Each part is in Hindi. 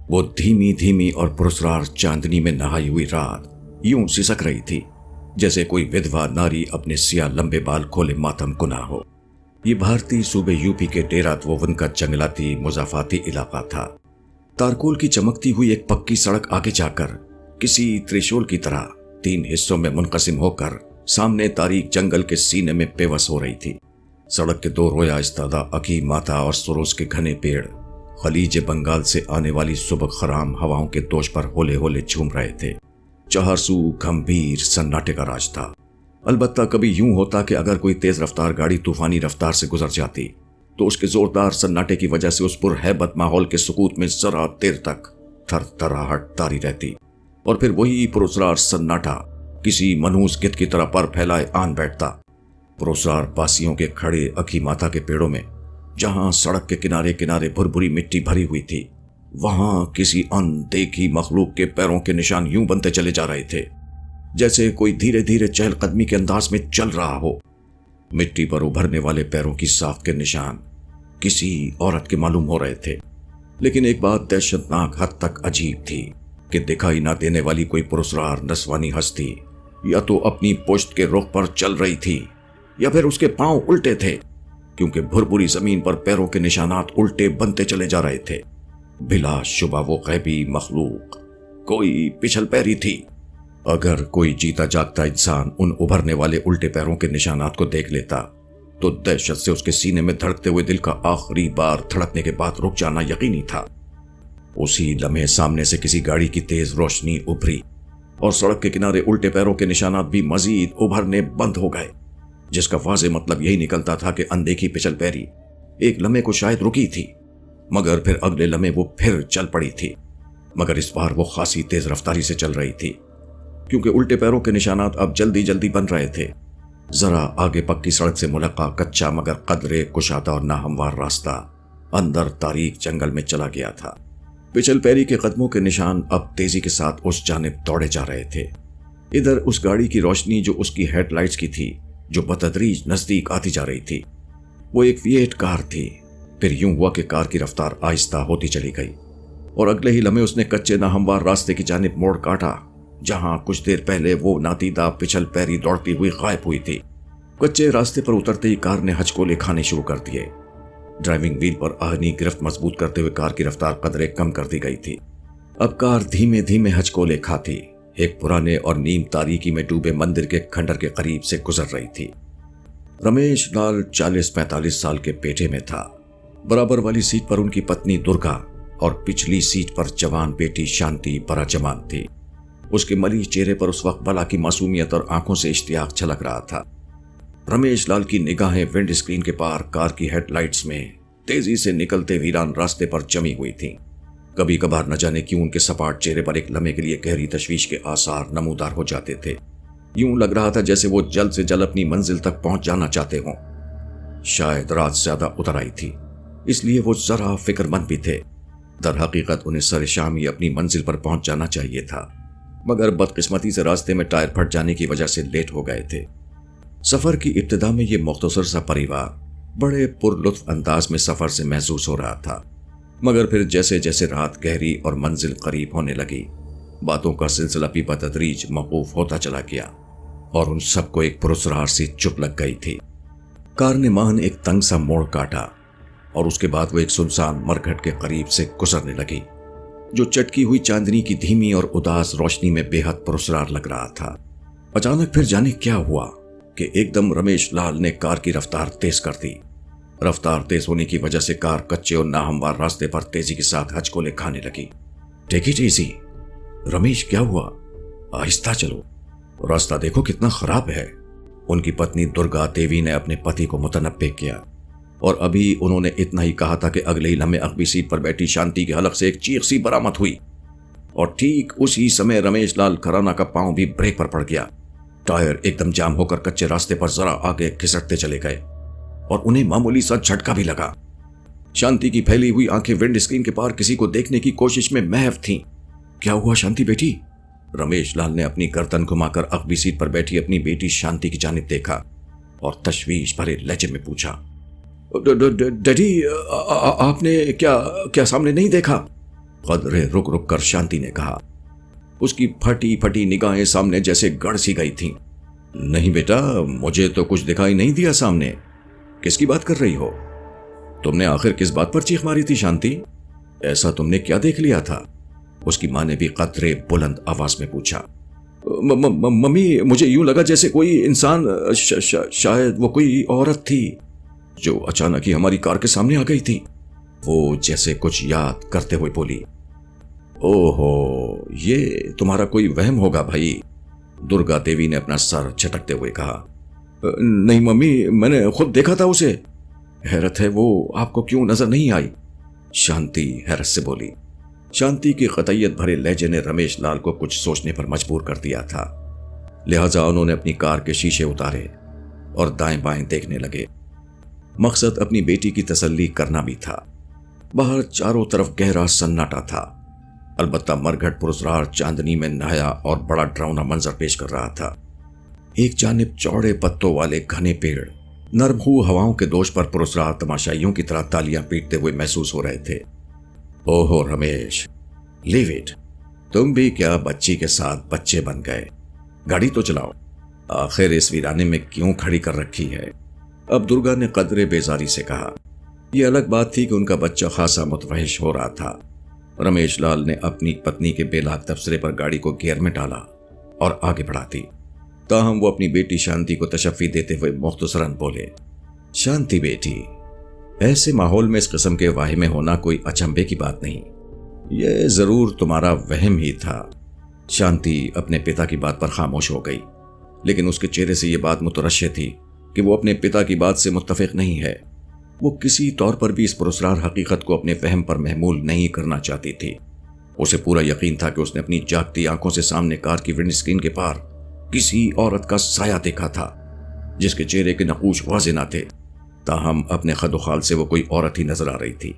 वो धीमी धीमी और पुरस्कार चांदनी में नहाई हुई रात यूं सिसक रही थी जैसे कोई विधवा नारी अपने सिया लंबे बाल खोले मातम गुना हो। ये भारतीय सूबे यूपी के डेरा द्वोवन का जंगलाती मुजाफाती इलाका था। तारकोल की चमकती हुई एक पक्की सड़क आगे जाकर किसी त्रिशूल की तरह 3 हिस्सों में मुनकसिम होकर सामने तारीक जंगल के सीने में बेवस हो रही थी। सड़क के 2 रोया इस्तादा अकी माता और सुरोज के घने पेड़ खलीज बंगाल से आने वाली सुबह खराम हवाओं के दोष पर होले होले झूम रहे थे। चारसू गंभीर सन्नाटे का राज था। अलबत्ता कभी यूं होता कि अगर कोई तेज रफ्तार गाड़ी तूफानी रफ्तार से गुजर जाती तो उसके जोरदार सन्नाटे की वजह से उस पुरहैबत माहौल के सुकूत में जरा देर तक थरथराहट तारी रहती और फिर वही पुरस्कार सन्नाटा किसी मनहूस गिद्ध की तरह पर फैलाए आन बैठता। पुरस्कार बासियों के खड़े अखी माता के पेड़ों में जहां सड़क के किनारे किनारे भुरभुरी मिट्टी भरी हुई थी, वहां किसी अनदेखी मखलूक के पैरों के निशान यूं बनते चले जा रहे थे जैसे कोई धीरे धीरे चहलकदमी के अंदाज में चल रहा हो। मिट्टी पर उभरने वाले पैरों की साफ्त के निशान किसी औरत के मालूम हो रहे थे। लेकिन एक बात दहशतनाक हद तक अजीब थी कि दिखाई ना देने वाली कोई पुरस्कार नस्वानी हस्ती या तो अपनी पुश्त के रुख पर चल रही थी या फिर उसके पांव उल्टे थे, क्योंकि भुरभुरी जमीन पर पैरों के निशानात उल्टे बनते चले जा रहे थे। बिला शुबा वो गैबी मखलूक कोई पिछल पैरी थी। अगर कोई जीता जागता इंसान उन उभरने वाले उल्टे पैरों के निशानात को देख लेता तो दहशत से उसके सीने में धड़कते हुए दिल का आखिरी बार धड़कने के बाद रुक जाना यकीनी था। उसी लम्हे सामने से किसी गाड़ी की तेज रोशनी उभरी और सड़क के किनारे उल्टे पैरों के निशानात भी मजीद उभरने बंद हो गए, जिसका वाज़े मतलब यही निकलता था कि अनदेखी पिछल पैरी एक लम्हे को शायद रुकी थी, मगर फिर अगले लम्हे वो फिर चल पड़ी थी। मगर इस बार वो खासी तेज रफ्तारी से चल रही थी, क्योंकि उल्टे पैरों के निशानात अब जल्दी जल्दी बन रहे थे। जरा आगे पक्की सड़क से मुलक्का कच्चा मगर कदरे कुशादा और नाहमवार रास्ता अंदर तारीक जंगल में चला गया था। पिछल पैरी के कदमों के निशान अब तेजी के साथ उस जानिब दौड़े जा रहे थे। इधर उस गाड़ी की रोशनी जो उसकी हेडलाइट्स की थी, जो बतदरीज नजदीक आती जा रही थी, वो एक V8 कार थी। फिर यूं हुआ कि कार की रफ्तार आहिस्ता होती चली गई और अगले ही लम्हे उसने कच्चे नाहमवार रास्ते की जानिब मोड़ काटा, जहां कुछ देर पहले वो नातीदा पिछल पैरी दौड़ती हुई गायब हुई थी। कच्चे रास्ते पर उतरते ही कार ने हचकोले खाने शुरू कर दिए। ड्राइविंग व्हील पर आहनी गिरफ्त मजबूत करते हुए कार की रफ्तार कदरे कम कर दी गई थी। अब कार धीमे धीमे हचकोले खाती एक पुराने और नीम तारीकी में डूबे मंदिर के खंडर के करीब से गुजर रही थी। रमेश लाल 40-45 साल के पेटे में था। बराबर वाली सीट पर उनकी पत्नी दुर्गा और पिछली सीट पर जवान बेटी शांति बराजमान थी। उसके मलिह चेहरे पर उस वक्त बला की मासूमियत और आंखों से इश्तियाक छलक रहा था। रमेश लाल की निगाहें विंड स्क्रीन के पार कार की हेडलाइट्स में तेजी से निकलते वीरान रास्ते पर जमी हुई थीं। कभी कभार न जाने क्यों उनके सपाट चेहरे पर एक लम्हे के लिए गहरी तशवीश के आसार नमूदार हो जाते थे। यूं लग रहा था जैसे वो जल्द से जल्द अपनी मंजिल तक पहुंच जाना चाहते हों। शायद रात ज्यादा उतर आई थी, इसलिए वो जरा फिक्रमंद भी थे। दर हकीकत उन्हें सर शाम ही अपनी मंजिल पर पहुंच जाना चाहिए था, मगर बदकिस्मती से रास्ते में टायर फट जाने की वजह से लेट हो गए थे। सफर की इब्तिदा में ये मुख्तसर सा परिवार बड़े पुरलुत्फ अंदाज में सफर से महसूस हो रहा था, मगर फिर जैसे जैसे रात गहरी और मंजिल करीब होने लगी, बातों का सिलसिला भी बतदरीज मौकूफ होता चला गया और उन सबको एक पुरस्कार सी चुप लग गई थी। कार ने माहन एक तंग सा मोड़ काटा और उसके बाद वो एक सुनसान मरघट के करीब से गुजरने लगी, जो चटकी हुई चांदनी की धीमी और उदास रोशनी में बेहद पुरस्कार लग रहा था। अचानक फिर जाने क्या हुआ कि एकदम रमेश लाल ने कार की रफ्तार तेज कर दी। रफ्तार तेज होने की वजह से कार कच्चे और नाहमवार रास्ते पर तेजी के साथ हचकोले खाने लगी। टेक इट इजी रमेश, क्या हुआ? आहिस्ता चलो, रास्ता देखो कितना खराब है। उनकी पत्नी दुर्गा देवी ने अपने पति को मुतनब्बे किया और अभी उन्होंने इतना ही कहा था कि अगले ही लम्हे अगली सीट पर बैठी शांति के हलक से एक चीख सी बरामद हुई और ठीक उसी समय रमेश लाल खराना का पांव भी ब्रेक पर पड़ गया। टायर एकदम जाम होकर कच्चे रास्ते पर जरा आगे खिसकते चले गए और उन्हें मामूली सा झटका भी लगा। शांति की फैली हुई आंखें विंड स्क्रीन के पार किसी को देखने की कोशिश में महव थीं। क्या हुआ शांति बेटी? रमेश लाल ने अपनी गर्दन घुमाकर अगली सीट पर बैठी अपनी बेटी शांति की जानिब देखा और तशवीश भरे लहजे में पूछा, डैडी आपने क्या सामने नहीं देखा? कदरे रुक रुक कर शांति ने कहा। उसकी फटी फटी निगाहें सामने जैसे गड़ सी गई थीं। नहीं बेटा, मुझे तो कुछ दिखाई नहीं दिया सामने। किसकी बात कर रही हो? तुमने आखिर किस बात पर चीख मारी थी शांति? ऐसा तुमने क्या देख लिया था? उसकी मां ने भी कदरे बुलंद आवाज में पूछा। मम्मी, मुझे यूं लगा जैसे कोई इंसान, शायद वो कोई औरत थी जो अचानक ही हमारी कार के सामने आ गई थी। वो जैसे कुछ याद करते हुए बोली। ओहो, ये तुम्हारा कोई वहम होगा भाई, दुर्गा देवी ने अपना सर झटकते हुए कहा। नहीं मम्मी, मैंने खुद देखा था उसे। हैरत है वो आपको क्यों नजर नहीं आई? शांति हैरत से बोली। शांति की कतईयत भरे लहजे ने रमेश लाल को कुछ सोचने पर मजबूर कर दिया था। लिहाजा उन्होंने अपनी कार के शीशे उतारे और दाएं बाएं देखने लगे। मकसद अपनी बेटी की तसल्ली करना भी था। बाहर चारों तरफ गहरा सन्नाटा था। अलबत्ता मरघट पुरस्कार चांदनी में नहाया और बड़ा डरावना मंजर पेश कर रहा था। एक जानिब चौड़े पत्तों वाले घने पेड़ नरमहू हवाओं के दोष पर पुरस्कार तमाशाइयों की तरह तालियां पीटते हुए महसूस हो रहे थे। ओहो रमेश, लीव इट। तुम भी क्या बच्ची के साथ बच्चे बन गए? गाड़ी तो चलाओ। आखिर इस वीराने में क्यों खड़ी कर रखी है? अब दुर्गा ने कदरे बेजारी से कहा। यह अलग बात थी कि उनका बच्चा खासा मुतवहिश हो रहा था। रमेश लाल ने अपनी पत्नी के बेलाग तबसरे पर गाड़ी को गियर में डाला और आगे बढ़ा दी। ताहम वो अपनी बेटी शांति को तशफ़ी देते हुए मुख्तसरन बोले। शांति बेटी, ऐसे माहौल में इस किस्म के वाहिमे होना कोई अचंभे की बात नहीं। यह जरूर तुम्हारा वहम ही था। शांति अपने पिता की बात पर खामोश हो गई, लेकिन उसके चेहरे से यह बात मुतरश्शे थी कि वो अपने पिता की बात से मुत्तफिक नहीं है। वो किसी तौर पर भी इस पुरस्कार हकीकत को अपने फहम पर महमूल नहीं करना चाहती थी। उसे पूरा यकीन था कि उसने अपनी जागती आंखों से सामने कार की विंडस्क्रीन के पार किसी औरत का साया देखा था, जिसके चेहरे के नकूश वाज़ेह न थे। ताहम अपने खदोखाल से वो कोई औरत ही नजर आ रही थी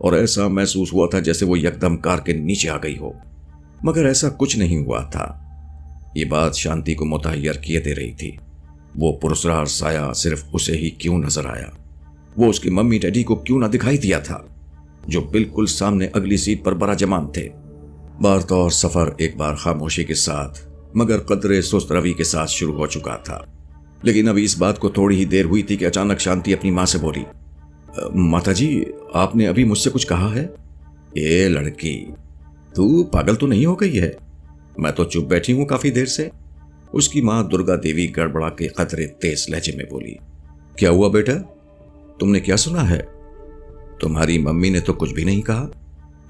और ऐसा महसूस हुआ था जैसे वो यकदम कार के नीचे आ गई हो, मगर ऐसा कुछ नहीं हुआ था। ये बात शांति को मुतहय्यर किए दे रही थी। वो पुरस्कार साया सिर्फ उसे ही क्यों नजर आया? वो उसकी मम्मी डैडी को क्यों ना दिखाई दिया था, जो बिल्कुल सामने अगली सीट पर बराजमान थे? बारतौर सफर एक बार खामोशी के साथ मगर कदरे सुस्त रवि के साथ शुरू हो चुका था। लेकिन अभी इस बात को थोड़ी ही देर हुई थी कि अचानक शांति अपनी मां से बोली। माताजी, आपने अभी मुझसे कुछ कहा है? ए लड़की, तू पागल तो नहीं हो गई है? मैं तो चुप बैठी हूं काफी देर से। उसकी मां दुर्गा देवी गड़बड़ा के कतरे तेज लहजे में बोली। क्या हुआ बेटा, तुमने क्या सुना है? तुम्हारी मम्मी ने तो कुछ भी नहीं कहा।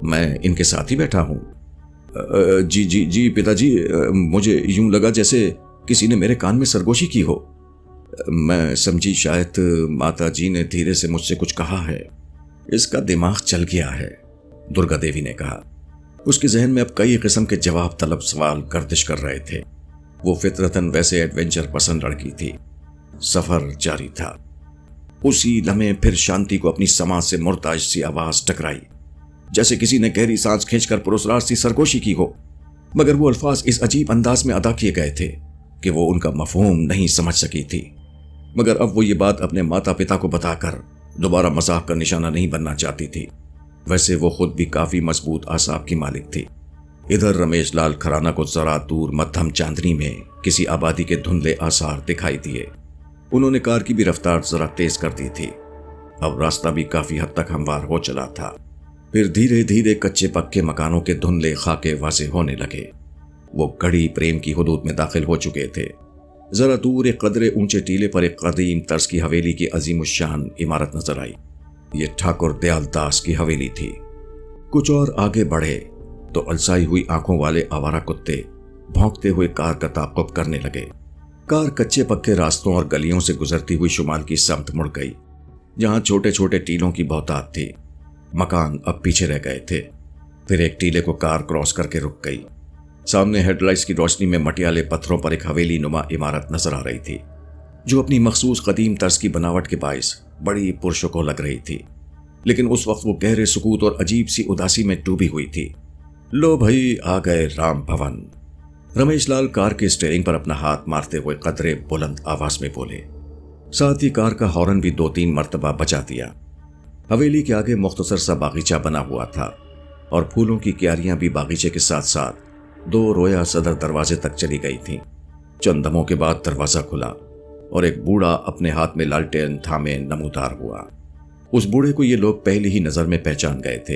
मैं इनके साथ ही बैठा हूं। जी जी जी पिताजी, मुझे यूं लगा जैसे किसी ने मेरे कान में सरगोशी की हो। मैं समझी शायद माता जी ने धीरे से मुझसे कुछ कहा है। इसका दिमाग चल गया है, दुर्गा देवी ने कहा। उसके जहन में अब कई किस्म के जवाब तलब सवाल गर्दिश कर रहे थे। वो फितरतन वैसे एडवेंचर पसंद लड़की थी। सफर जारी था। उसी लम्हे फिर शांति को अपनी समाज से मुर्ताज सी आवाज टकराई, जैसे किसी ने गहरी सांस खींचकर पुरस्कार सी सरगोशी की हो, मगर वो अल्फाज इस अजीब अंदाज में अदा किए गए थे कि वो उनका मफहूम नहीं समझ सकी थी। मगर अब वो ये बात अपने माता पिता को बताकर दोबारा मजाक का निशाना नहीं बनना चाहती थी। वैसे वो खुद भी काफी मजबूत आसाब की मालिक थी। इधर रमेश लाल खराना को जरा दूर मध्यम चांदनी में किसी आबादी के धुंधले आसार दिखाई दिए। उन्होंने कार की भी रफ्तार जरा तेज कर दी थी। अब रास्ता भी काफी हद तक हमवार हो चला था। फिर धीरे धीरे कच्चे पक्के मकानों के धुंधले खाके वाज़ेह होने लगे। वो गढ़ी प्रेम की हुदूद में दाखिल हो चुके थे। जरा दूर एक कदरे ऊंचे टीले पर एक कदीम तर्ज की हवेली की अजीमुशान इमारत नजर आई। ये ठाकुर दयाल दास की हवेली थी। कुछ और आगे बढ़े तो अलसाई हुई आंखों वाले आवारा कुत्ते भौंकते हुए कार का ताक़ुब करने लगे। कार कच्चे पक्के रास्तों और गलियों से गुजरती हुई शुमाल की समत मुड़ गई, जहां छोटे छोटे टीलों की बहुतात थी। मकान अब पीछे रह गए थे। फिर एक टीले को कार क्रॉस करके रुक गई। सामने हेडलाइट्स की रोशनी में मटियाले पत्थरों पर एक हवेली नुमा इमारत नजर आ रही थी, जो अपनी मखसूस कदीम तर्ज की बनावट के बाइस बड़ी पुरशको लग रही थी। लेकिन उस वक्त वो गहरे सुकूत और अजीब सी उदासी में डूबी हुई थी। लो भाई, आ गए राम भवन। रमेश लाल कार के स्टीयरिंग पर अपना हाथ मारते हुए कदरे बुलंद आवाज में बोले। साथ ही कार का हॉर्न भी 2-3 मरतबा बजा दिया। हवेली के आगे मुख्तसर सा बागीचा बना हुआ था। और फूलों की क्यारियां भी बागीचे के साथ साथ 2 रोया सदर दरवाजे तक चली गई थीं। चंद दमों के बाद दरवाजा खुला और एक बूढ़ा अपने हाथ में लालटेन थामे नमूदार हुआ। उस बूढ़े को ये लोग पहली ही नजर में पहचान गए थे।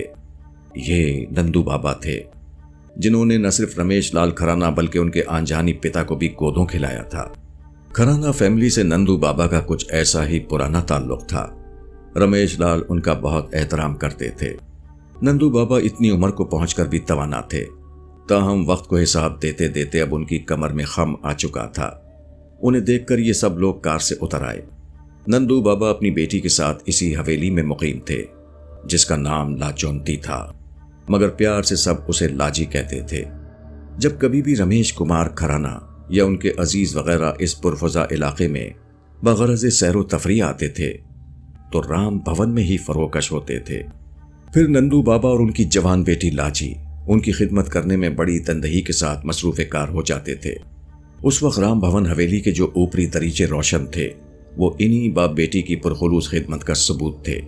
ये नंदू बाबा थे, जिन्होंने न सिर्फ रमेश लाल खराना बल्कि उनके आंजानी पिता को भी गोदों खिलाया था। खराना फैमिली से नंदू बाबा का कुछ ऐसा ही पुराना ताल्लुक था। रमेश लाल उनका बहुत एहतराम करते थे। नंदू बाबा इतनी उम्र को पहुंचकर भी तवाना थे, ताहम वक्त को हिसाब देते देते अब उनकी कमर में खम आ चुका था। उन्हें देखकर ये सब लोग कार से उतर आए। नंदू बाबा अपनी बेटी के साथ इसी हवेली में मुकीम थे, जिसका नाम लाजोंती था, मगर प्यार से सब उसे लाजी कहते थे। जब कभी भी रमेश कुमार खराना या उनके अजीज वगैरह इस पुरफजा इलाके में बगरज़ सैरो तफरीह आते थे तो राम भवन में ही फरोकश होते थे। फिर नंदू बाबा और उनकी जवान बेटी लाजी उनकी खिदमत करने में बड़ी तंदही के साथ मसरूफ़ कार हो जाते थे। उस वक्त राम भवन हवेली के जो ऊपरी दरीचे रोशन थे वो इन्हीं बाप बेटी की पुरखुलूस खिदमत का सबूत थे।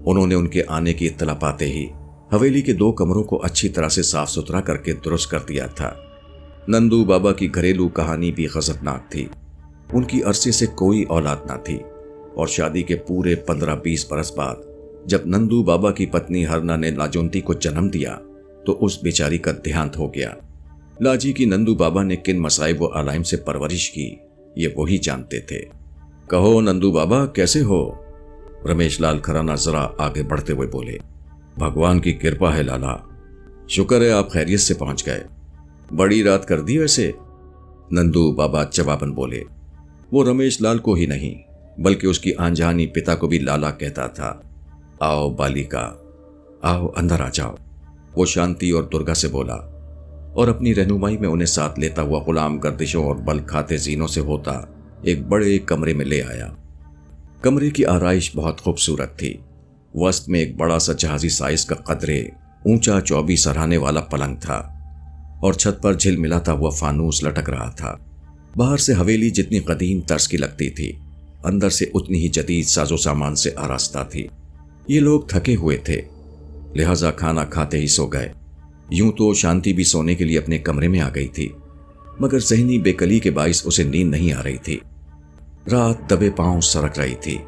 उन्होंने उनके आने की इत्तला पाते ही हवेली के 2 कमरों को अच्छी तरह से साफ सुथरा करके दुरुस्त कर दिया था। नंदू बाबा की घरेलू कहानी भी गजबनाक थी। उनकी अरसे से औलाद औलाद ना थी और शादी के पूरे 15-20 बरस बाद जब नंदू बाबा की पत्नी हरना ने लाजोंती को जन्म दिया तो उस बेचारी का देहांत हो गया। लाजी की नंदू बाबा ने किन मसाइब व अलाइम से परवरिश की ये वही जानते थे। कहो नंदू बाबा, कैसे हो? रमेश लाल खराना जरा आगे बढ़ते हुए बोले। भगवान की कृपा है लाला, शुक्र है आप खैरियत से पहुंच गए। बड़ी रात कर दी वैसे, नंदू बाबा जवाबन बोले। वो रमेश लाल को ही नहीं बल्कि उसकी आंजानी पिता को भी लाला कहता था। आओ बालिका, आओ अंदर आ जाओ, वो शांति और दुर्गा से बोला और अपनी रहनुमाई में उन्हें साथ लेता हुआ गुलाम गर्दिशों और बल खाते जीनों से होता एक बड़े कमरे में ले आया। कमरे की आराइश बहुत खूबसूरत थी। वस्त में एक बड़ा सा जहाजी साइज का कदरे ऊंचा 24 सराहने वाला पलंग था और छत पर झिलमिलाता हुआ फानूस लटक रहा था। बाहर से हवेली जितनी कदीम तर्ज की लगती थी, अंदर से उतनी ही जदीद साजो सामान से आरास्ता थी। ये लोग थके हुए थे, लिहाजा खाना खाते ही सो गए। यूं तो शांति भी सोने के लिए अपने कमरे में आ गई थी, मगर ज़हनी बेकली के बाइस उसे नींद नहीं आ रही थी। रात दबे पांव सरक रही थी।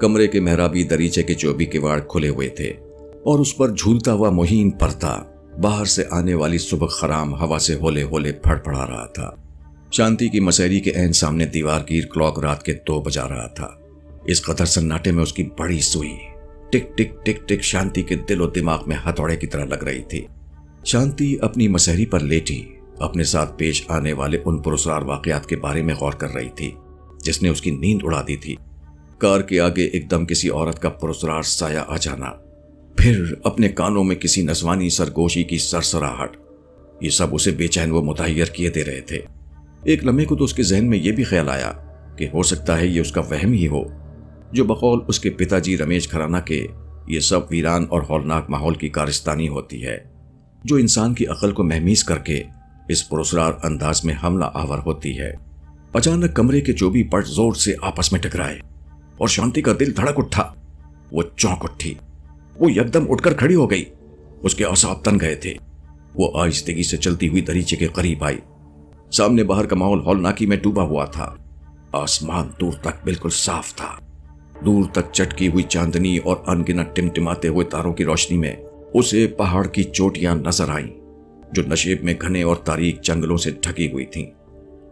कमरे के मेहराबी दरीचे के चौबी किवाड़ खुले हुए थे और उस पर झूलता हुआ मुहीन पर्दा बाहर से आने वाली सुबह खराम हवा से होले होले फड़फड़ा रहा था। शांति की मसहरी के ऐन सामने दीवार गिर क्लॉक रात के 2 बजा रहा था। इस कदर सन्नाटे में उसकी बड़ी सुई टिक टिक टिक टिक शांति के दिल और दिमाग में हथौड़े की तरह लग रही थी। शांति अपनी मसहरी पर लेटी अपने साथ पेश आने वाले उन पुरस्कार वाकयात के बारे में गौर कर रही थी जिसने उसकी नींद उड़ा दी थी। कार के आगे एकदम किसी औरत का पुरस्कार साया आ जाना, फिर अपने कानों में किसी नस्वानी सरगोशी की सरसराहट, ये सब उसे बेचैन व मुतहय्यर किए दे रहे थे। एक लम्हे को तो उसके जहन में यह भी ख्याल आया कि हो सकता है ये उसका वहम ही हो जो बकौल उसके पिताजी रमेश खराना के ये सब वीरान और हौलनाक माहौल की कारस्तानी होती है जो इंसान की अकल को महमीज करके इस पुरस्कार अंदाज में हमला आवर होती है। अचानक कमरे के चौबी पट जोर से आपस में टकराए और शांति का दिल धड़क उठा। वो चौंक उठी, वो एकदम उठकर खड़ी हो गई। उसके असाब तन गए थे। वो आहिस्तेगी से चलती हुई दरीचे के करीब आई। सामने बाहर का माहौल हौलनाकी में डूबा हुआ था। आसमान दूर तक बिल्कुल साफ था। दूर तक चटकी हुई चांदनी और अनगिनत टिमटिमाते हुए तारों की रोशनी में उसे पहाड़ की चोटियां नजर आईं जो नशेब में घने और तारीक जंगलों से ढकी हुई थीं।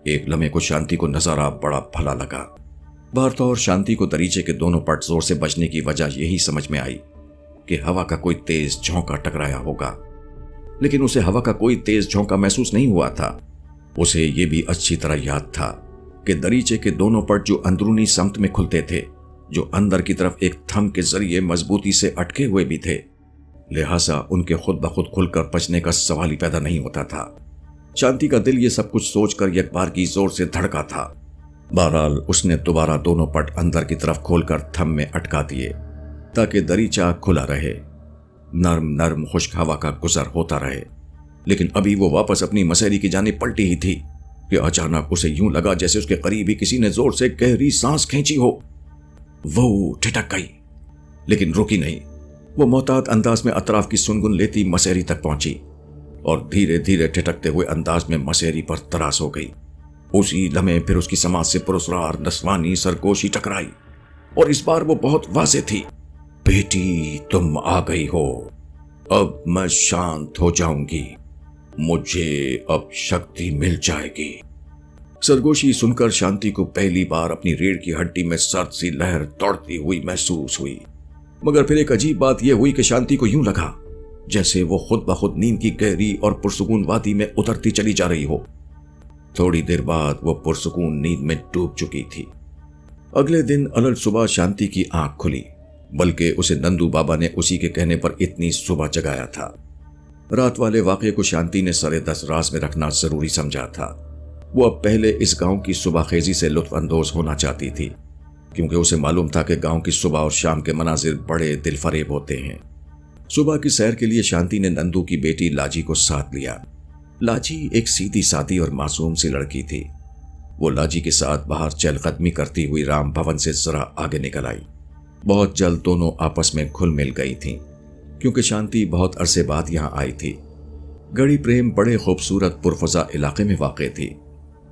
एक लम्हे को शांति को नजारा बड़ा भला लगा। भारत और शांति को दरीचे के दोनों पट जोर से बजने की वजह यही समझ में आई कि हवा का कोई तेज झोंका टकराया होगा, लेकिन उसे हवा का कोई तेज झोंका महसूस नहीं हुआ था। उसे ये भी अच्छी तरह याद था कि दरीचे के दोनों पट जो अंदरूनी समत में खुलते थे, जो अंदर की तरफ एक थम के जरिए मजबूती से अटके हुए भी थे, लिहाजा उनके खुद ब खुद खुलकर बचने का सवाल ही पैदा नहीं होता था। शांति का दिल ये सब कुछ सोचकर एक बार की जोर से धड़का था। बहरहाल उसने दोबारा दोनों पट अंदर की तरफ खोलकर थम में अटका दिए ताकि दरीचा खुला रहे, नर्म नर्म खुश्क हवा का गुजर होता रहे। लेकिन अभी वो वापस अपनी मसहरी की जानिब पलटी ही थी कि अचानक उसे यूं लगा जैसे उसके करीब ही किसी ने जोर से गहरी सांस खींची हो। वो ठिठक गई लेकिन रुकी नहीं। वो मोहतात अंदाज में अतराफ की सुनगुन लेती मसेरी तक पहुंची और धीरे धीरे ठिठकते हुए अंदाज में मसेरी पर तरास हो गई। उसी लम्हे फिर उसकी समाज से पुरस्कार नस्वानी सरगोशी टकराई और इस बार वो बहुत वाज़ेह थी। बेटी, तुम आ गई हो, अब मैं शांत हो जाऊंगी, मुझे अब शक्ति मिल जाएगी। सरगोशी सुनकर शांति को पहली बार अपनी रीढ़ की हड्डी में सर्द सी लहर दौड़ती हुई महसूस हुई। मगर फिर एक अजीब बात यह हुई कि शांति को यूं लगा जैसे वो खुद ब खुद नींद की गहरी और पुरसुकून वादी में उतरती चली जा रही हो। थोड़ी देर बाद वो पुरसुकून नींद में डूब चुकी थी। अगले दिन अलग सुबह शांति की आंख खुली, बल्कि उसे नंदू बाबा ने उसी के कहने पर इतनी सुबह जगाया था। रात वाले वाकये को शांति ने सरे दस राज में रखना जरूरी समझा था। वो अब पहले इस गांव की सुबहखेजी से लुत्फ अंदोज होना चाहती थी, क्योंकि उसे मालूम था कि गांव की सुबह और शाम के मनाजिर बड़े दिलफरेब होते हैं। सुबह की सैर के लिए शांति ने नंदू की बेटी लाजी को साथ लिया। लाजी एक सीधी सादी और मासूम सी लड़की थी। वो लाजी के साथ बाहर चहलकदमी करती हुई राम भवन से जरा आगे निकल आई। बहुत जल्द दोनों आपस में घुल मिल गई थीं, क्योंकि शांति बहुत अरसे बाद यहां आई थी। गढ़ी प्रेम बड़े खूबसूरत पुरफजा इलाके में वाक़ थी।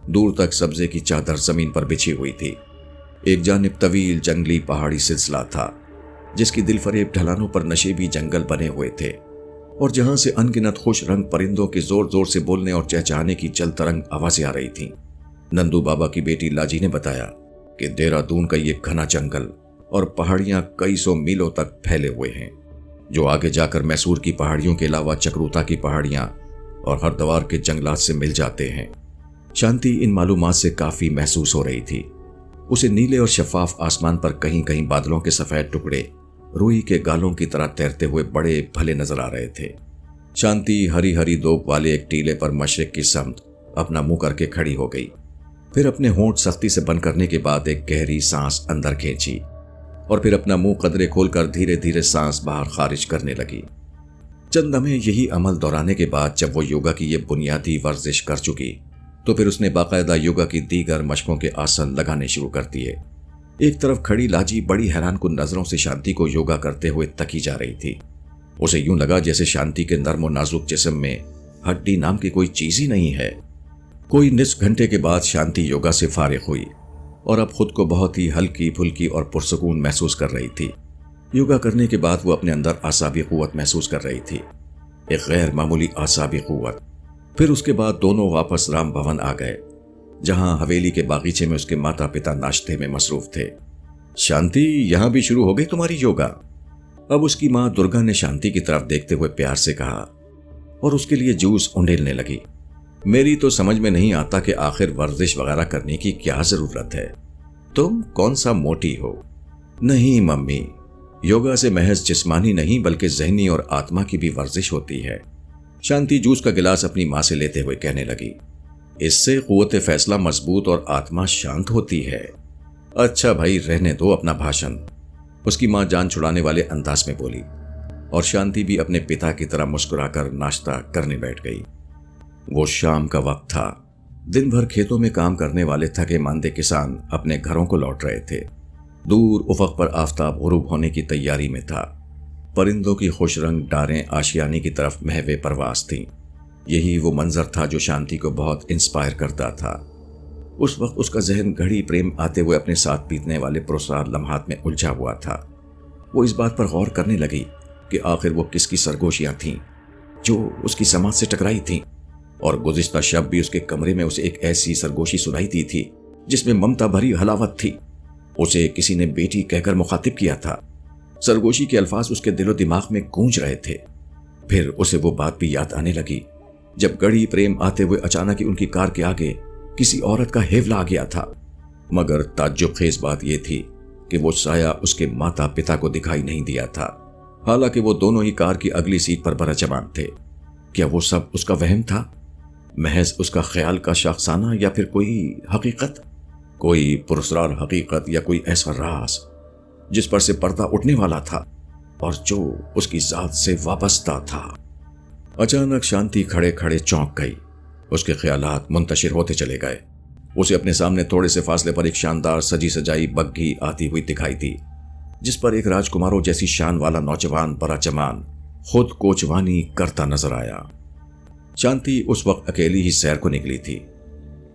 दूर तक सब्जे की चादर जमीन पर बिछी हुई थी। एक जानिब तवील जंगली पहाड़ी सिलसिला था, जिसकी दिलफरेब ढलानों पर नशेबी जंगल बने हुए थे और जहां से अनगिनत खुश रंग परिंदों के जोर जोर से बोलने और चहचहाने की जल तरंग आवाजें आ रही थीं। नंदू बाबा की बेटी लाजी ने बताया कि देहरादून का ये घना जंगल और पहाड़ियां कई सौ मीलों तक फैले हुए हैं, जो आगे जाकर मैसूर की पहाड़ियों के अलावा चक्रूता की पहाड़ियां और हरद्वार के जंगलात से मिल जाते हैं। शांति इन मालूमात से काफी महसूस हो रही थी। उसे नीले और शफाफ आसमान पर कहीं कहीं बादलों के सफेद टुकड़े रुई के गालों की तरह तैरते हुए बड़े भले नजर आ रहे थे। शांति हरी हरी दोप वाले एक टीले पर मशरिक की समत अपना मुंह करके खड़ी हो गई। फिर अपने होंठ सख्ती से बंद करने के बाद एक गहरी सांस अंदर खींची और फिर अपना मुंह कदरे खोलकर धीरे धीरे सांस बाहर खारिज करने लगी। चंद लम्हे यही अमल दोहराने के बाद जब वो योगा की ये बुनियादी वर्जिश कर चुकी, तो फिर उसने बाकायदा योगा की दीगर मशकों के आसन लगाने शुरू कर दिए। एक तरफ खड़ी लाजी बड़ी हैरानकुन नजरों से शांति को योगा करते हुए तकी जा रही थी। उसे यूं लगा जैसे शांति के नर्म और नाजुक जिस्म में हड्डी नाम की कोई चीज ही नहीं है। कोई निस्फ घंटे के बाद शांति योगा से फारिग हुई और अब खुद को बहुत ही हल्की फुल्की और पुरसुकून महसूस कर रही थी। योगा करने के बाद वो अपने अंदर आसाबी कुव्वत महसूस कर रही थी, एक गैर मामूली आसाबी कुव्वत। फिर उसके बाद दोनों वापस राम भवन आ गए, जहां हवेली के बागीचे में उसके माता पिता नाश्ते में मसरूफ थे। शांति, यहां भी शुरू हो गई तुम्हारी योगा? अब उसकी मां दुर्गा ने शांति की तरफ देखते हुए प्यार से कहा और उसके लिए जूस उंडेलने लगी। मेरी तो समझ में नहीं आता कि आखिर वर्जिश वगैरह करने की क्या जरूरत है। तुम कौन सा मोटी हो? नहीं मम्मी, योगा से महज जिस्मानी नहीं बल्कि जहनी और आत्मा की भी वर्जिश होती है। शांति जूस का गिलास अपनी मां से लेते हुए कहने लगी। इससे कुव्वत फैसला मजबूत और आत्मा शांत होती है। अच्छा भाई, रहने दो अपना भाषण, उसकी मां जान छुड़ाने वाले अंदाज में बोली और शांति भी अपने पिता की तरह मुस्कुराकर नाश्ता करने बैठ गई। वो शाम का वक्त था। दिन भर खेतों में काम करने वाले थके मांदे किसान अपने घरों को लौट रहे थे। दूर उफक पर आफताब गुरूब होने की तैयारी में था। परिंदों की खुश रंग डारें आशियाने की तरफ महवे परवास थीं। यही वो मंजर था जो शांति को बहुत इंस्पायर करता था। उस वक्त उसका जहन घड़ी प्रेम आते हुए अपने साथ बीतने वाले पुरस्कार लम्हात में उलझा हुआ था। वो इस बात पर गौर करने लगी कि आखिर वो किसकी सरगोशियां थीं जो उसकी समाज से टकराई थीं, और गुज़िश्ता शब भी उसके कमरे में उसे एक ऐसी सरगोशी सुनाई दी थी जिसमें ममता भरी हलावत थी। उसे किसी ने बेटी कहकर मुखातिब किया था। सरगोशी के अल्फाज उसके दिलो दिमाग में गूंज रहे थे। फिर उसे वो बात भी याद आने लगी जब गढ़ी प्रेम आते हुए अचानक ही उनकी कार के आगे किसी औरत का हेवला आ गया था। मगर ताज्जुब खेज बात यह थी कि वो साया उसके माता पिता को दिखाई नहीं दिया था, हालांकि वो दोनों ही कार की अगली सीट पर बराजमान थे। क्या वो सब उसका वहम था, महज उसका ख्याल का शाखसाना, या फिर कोई हकीकत, कोई पुरस्कार हकीकत, या कोई ऐसा राज जिस पर से पर्दा उठने वाला था और जो उसकी जात से वाबस्ता था? अचानक शांति खड़े खड़े चौंक गई। उसके ख्यालात मुंतशिर होते चले गए। उसे अपने सामने थोड़े से फासले पर एक शानदार सजी सजाई बग्घी आती हुई दिखाई दी। जिस पर एक राजकुमारों जैसी शान वाला नौजवान बराचमान खुद कोचवानी करता नजर आया। शांति उस वक्त अकेली ही सैर को निकली थी।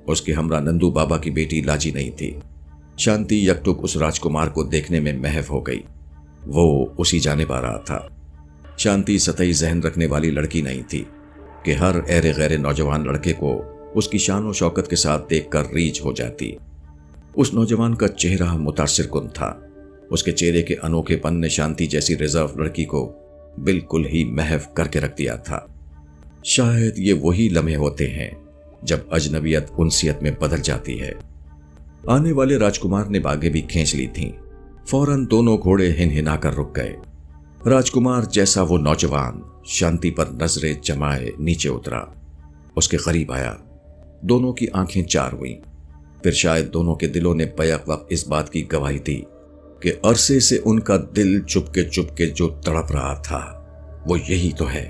उसके हमरा नंदू बाबा की बेटी लाजी नहीं थी। शांति यकटुक उस राजकुमार को देखने में महव हो गई। वो उसी जाने पा रहा था। शांति सतही जहन रखने वाली लड़की नहीं थी कि हर ऐरे गैरे नौजवान लड़के को उसकी शान और शौकत के साथ देखकर रीझ हो जाती। उस नौजवान का चेहरा मुतासिर कुन था। उसके चेहरे के अनोखेपन ने शांति जैसी रिजर्व लड़की को बिल्कुल ही महव करके रख दिया था। शायद ये वही लम्हे होते हैं जब अजनबियत उनसियत में बदल जाती है। आने वाले राजकुमार ने बागें भी खींच ली थीं। फौरन दोनों घोड़े हिनहिना कर रुक गए। राजकुमार जैसा वो नौजवान शांति पर नजरें जमाए नीचे उतरा, उसके करीब आया। दोनों की आंखें चार हुईं। फिर शायद दोनों के दिलों ने बैक वक्त इस बात की गवाही दी कि अरसे से उनका दिल चुपके जो तड़प रहा था वो यही तो है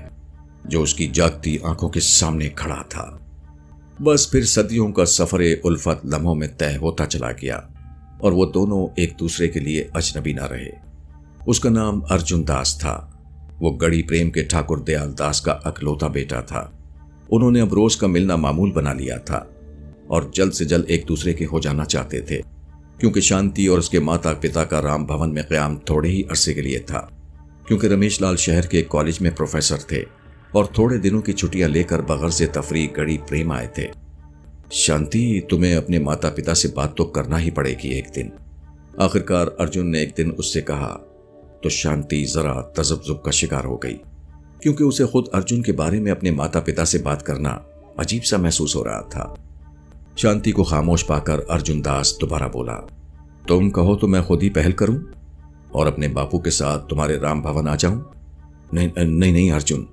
जो उसकी जागती आंखों के सामने खड़ा था। बस फिर सदियों का सफरे उल्फत लम्हों में तय होता चला गया और वो दोनों एक दूसरे के लिए अजनबी ना रहे। उसका नाम अर्जुन दास था। वो गढ़ी प्रेम के ठाकुर दयाल दास का अकलौता बेटा था। उन्होंने अब रोज का मिलना मामूल बना लिया था और जल्द से जल्द एक दूसरे के हो जाना चाहते थे, क्योंकि शांति और उसके माता पिता का राम भवन में क़याम थोड़े ही अरसे के लिए था। क्योंकि रमेश लाल शहर के कॉलेज में प्रोफेसर थे और थोड़े दिनों की छुट्टियां लेकर बगैर से तफरीह गढ़ी प्रेम आए थे। शांति, तुम्हें अपने माता पिता से बात तो करना ही पड़ेगी एक दिन, आखिरकार अर्जुन ने एक दिन उससे कहा। तो शांति जरा तजब्जुब का शिकार हो गई, क्योंकि उसे खुद अर्जुन के बारे में अपने माता पिता से बात करना अजीब सा महसूस हो रहा था। शांति को खामोश पाकर अर्जुन दास दोबारा बोला, तुम कहो तो मैं खुद ही पहल करूं और अपने बापू के साथ तुम्हारे राम भवन आ जाऊं? नहीं अर्जुन।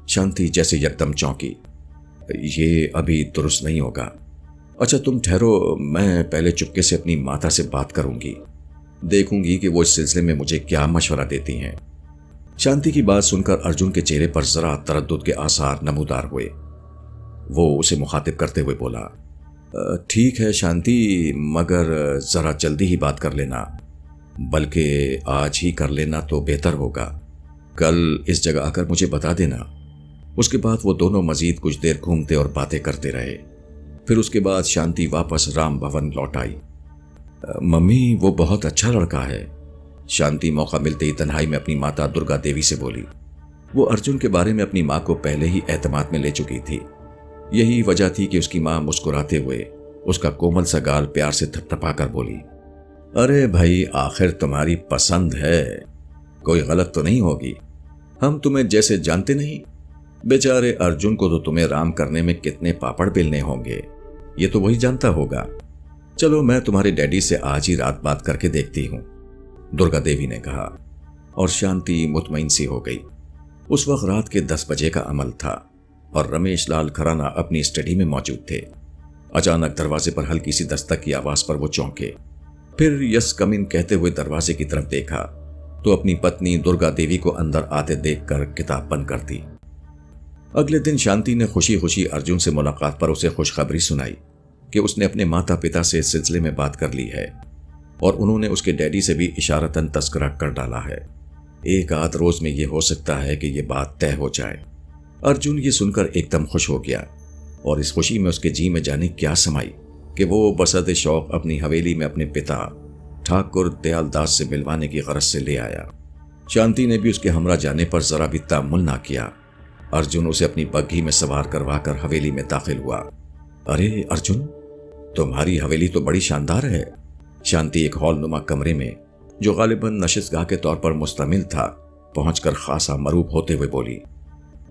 शांति जैसे यकदम चौंकी। ये अभी दुरुस्त नहीं होगा। अच्छा तुम ठहरो, मैं पहले चुपके से अपनी माता से बात करूंगी, देखूंगी कि वो इस सिलसिले में मुझे क्या मशवरा देती हैं। शांति की बात सुनकर अर्जुन के चेहरे पर जरा तरद्दुद के आसार नमूदार हुए। वो उसे मुखातिब करते हुए बोला, ठीक है शांति, मगर जरा जल्दी ही बात कर लेना, बल्कि आज ही कर लेना तो बेहतर होगा। कल इस जगह आकर मुझे बता देना। उसके बाद वो दोनों मजीद कुछ देर घूमते और बातें करते रहे। फिर उसके बाद शांति वापस राम भवन लौट आई। मम्मी, वो बहुत अच्छा लड़का है। शांति मौका मिलते ही तन्हाई में अपनी माता दुर्गा देवी से बोली। वो अर्जुन के बारे में अपनी माँ को पहले ही एतमाद में ले चुकी थी। यही वजह थी कि उसकी माँ मुस्कुराते हुए उसका कोमल सा गाल प्यार से थपथपाकर बोली, अरे भाई, आखिर तुम्हारी पसंद है, कोई गलत तो नहीं होगी। हम तुम्हें जैसे जानते नहीं, बेचारे अर्जुन को तो तुम्हें राम करने में कितने पापड़ बेलने होंगे ये तो वही जानता होगा। चलो मैं तुम्हारे डैडी से आज ही रात बात करके देखती हूं, दुर्गा देवी ने कहा। और शांति मुतमईन सी हो गई। उस वक्त रात के 10 बजे का अमल था और रमेश लाल खराना अपनी स्टडी में मौजूद थे। अचानक दरवाजे पर हल्की सी दस्तक की आवाज पर वो चौंके। फिर यस कम इन कहते हुए दरवाजे की तरफ देखा तो अपनी पत्नी दुर्गा देवी को अंदर आते देखकर किताब बंद कर दी। अगले दिन शांति ने खुशी खुशी अर्जुन से मुलाकात पर उसे खुशखबरी सुनाई कि उसने अपने माता पिता से इस सिलसिले में बात कर ली है और उन्होंने उसके डैडी से भी इशारतन तस्करा कर डाला है। एक आध रोज में यह हो सकता है कि यह बात तय हो जाए। अर्जुन ये सुनकर एकदम खुश हो गया और इस खुशी में उसके जी में जाने क्या समाई कि वो बसद शौक अपनी हवेली में अपने पिता ठाकुर दयाल दास से मिलवाने की गरज से ले आया। शांति ने भी उसके हमरा जाने पर जरा भी तामुल ना किया। अर्जुन उसे अपनी बग्घी में सवार करवाकर हवेली में दाखिल हुआ। अरे अर्जुन, तुम्हारी हवेली तो बड़ी शानदार है। शांति एक हॉल नुमा कमरे में, जो गालिबन नशिस्तगाह के तौर पर मुस्तमिल था, पहुंचकर खासा मरूब होते हुए बोली।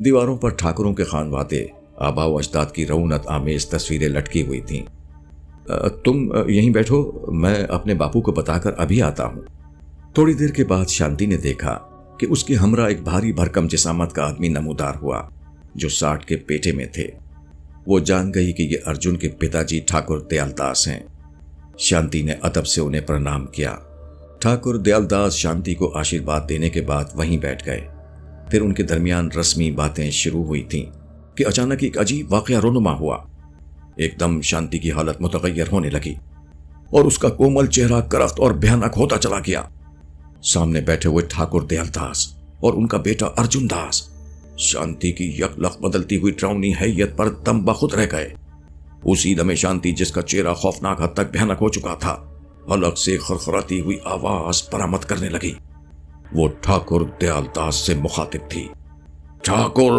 दीवारों पर ठाकुरों के खानवादे, आबा व अजदाद की रौनक आमेज तस्वीरें लटकी हुई थीं। तुम यहीं बैठो, मैं अपने बापू को बताकर अभी आता हूं। थोड़ी देर के बाद शांति ने देखा कि उसके हमरा एक भारी भरकम जिसामत का आदमी नमूदार हुआ जो 60 के पेटे में थे। वो जान गई कि ये अर्जुन के पिताजी ठाकुर दयालदास हैं। शांति ने अदब से उन्हें प्रणाम किया। ठाकुर दयालदास शांति को आशीर्वाद देने के बाद वहीं बैठ गए। फिर उनके दरमियान रस्मी बातें शुरू हुई थीं कि अचानक एक अजीब वाकया रोनुमा हुआ। एकदम शांति की हालत मुतगय्यर होने लगी और उसका कोमल चेहरा करख्त और भयानक होता चला गया। सामने बैठे हुए ठाकुर दयालदास और उनका बेटा अर्जुन दास शांति की यकलख बदलती हुई डरावनी हैयत पर दम बखुद रह गए। उसी दमे शांति, जिसका चेहरा खौफनाक हद तक भयानक हो चुका था, अलग से खरखराती हुई आवाज बरामद करने लगी। वो ठाकुर दयालदास से मुखातिब थी। ठाकुर,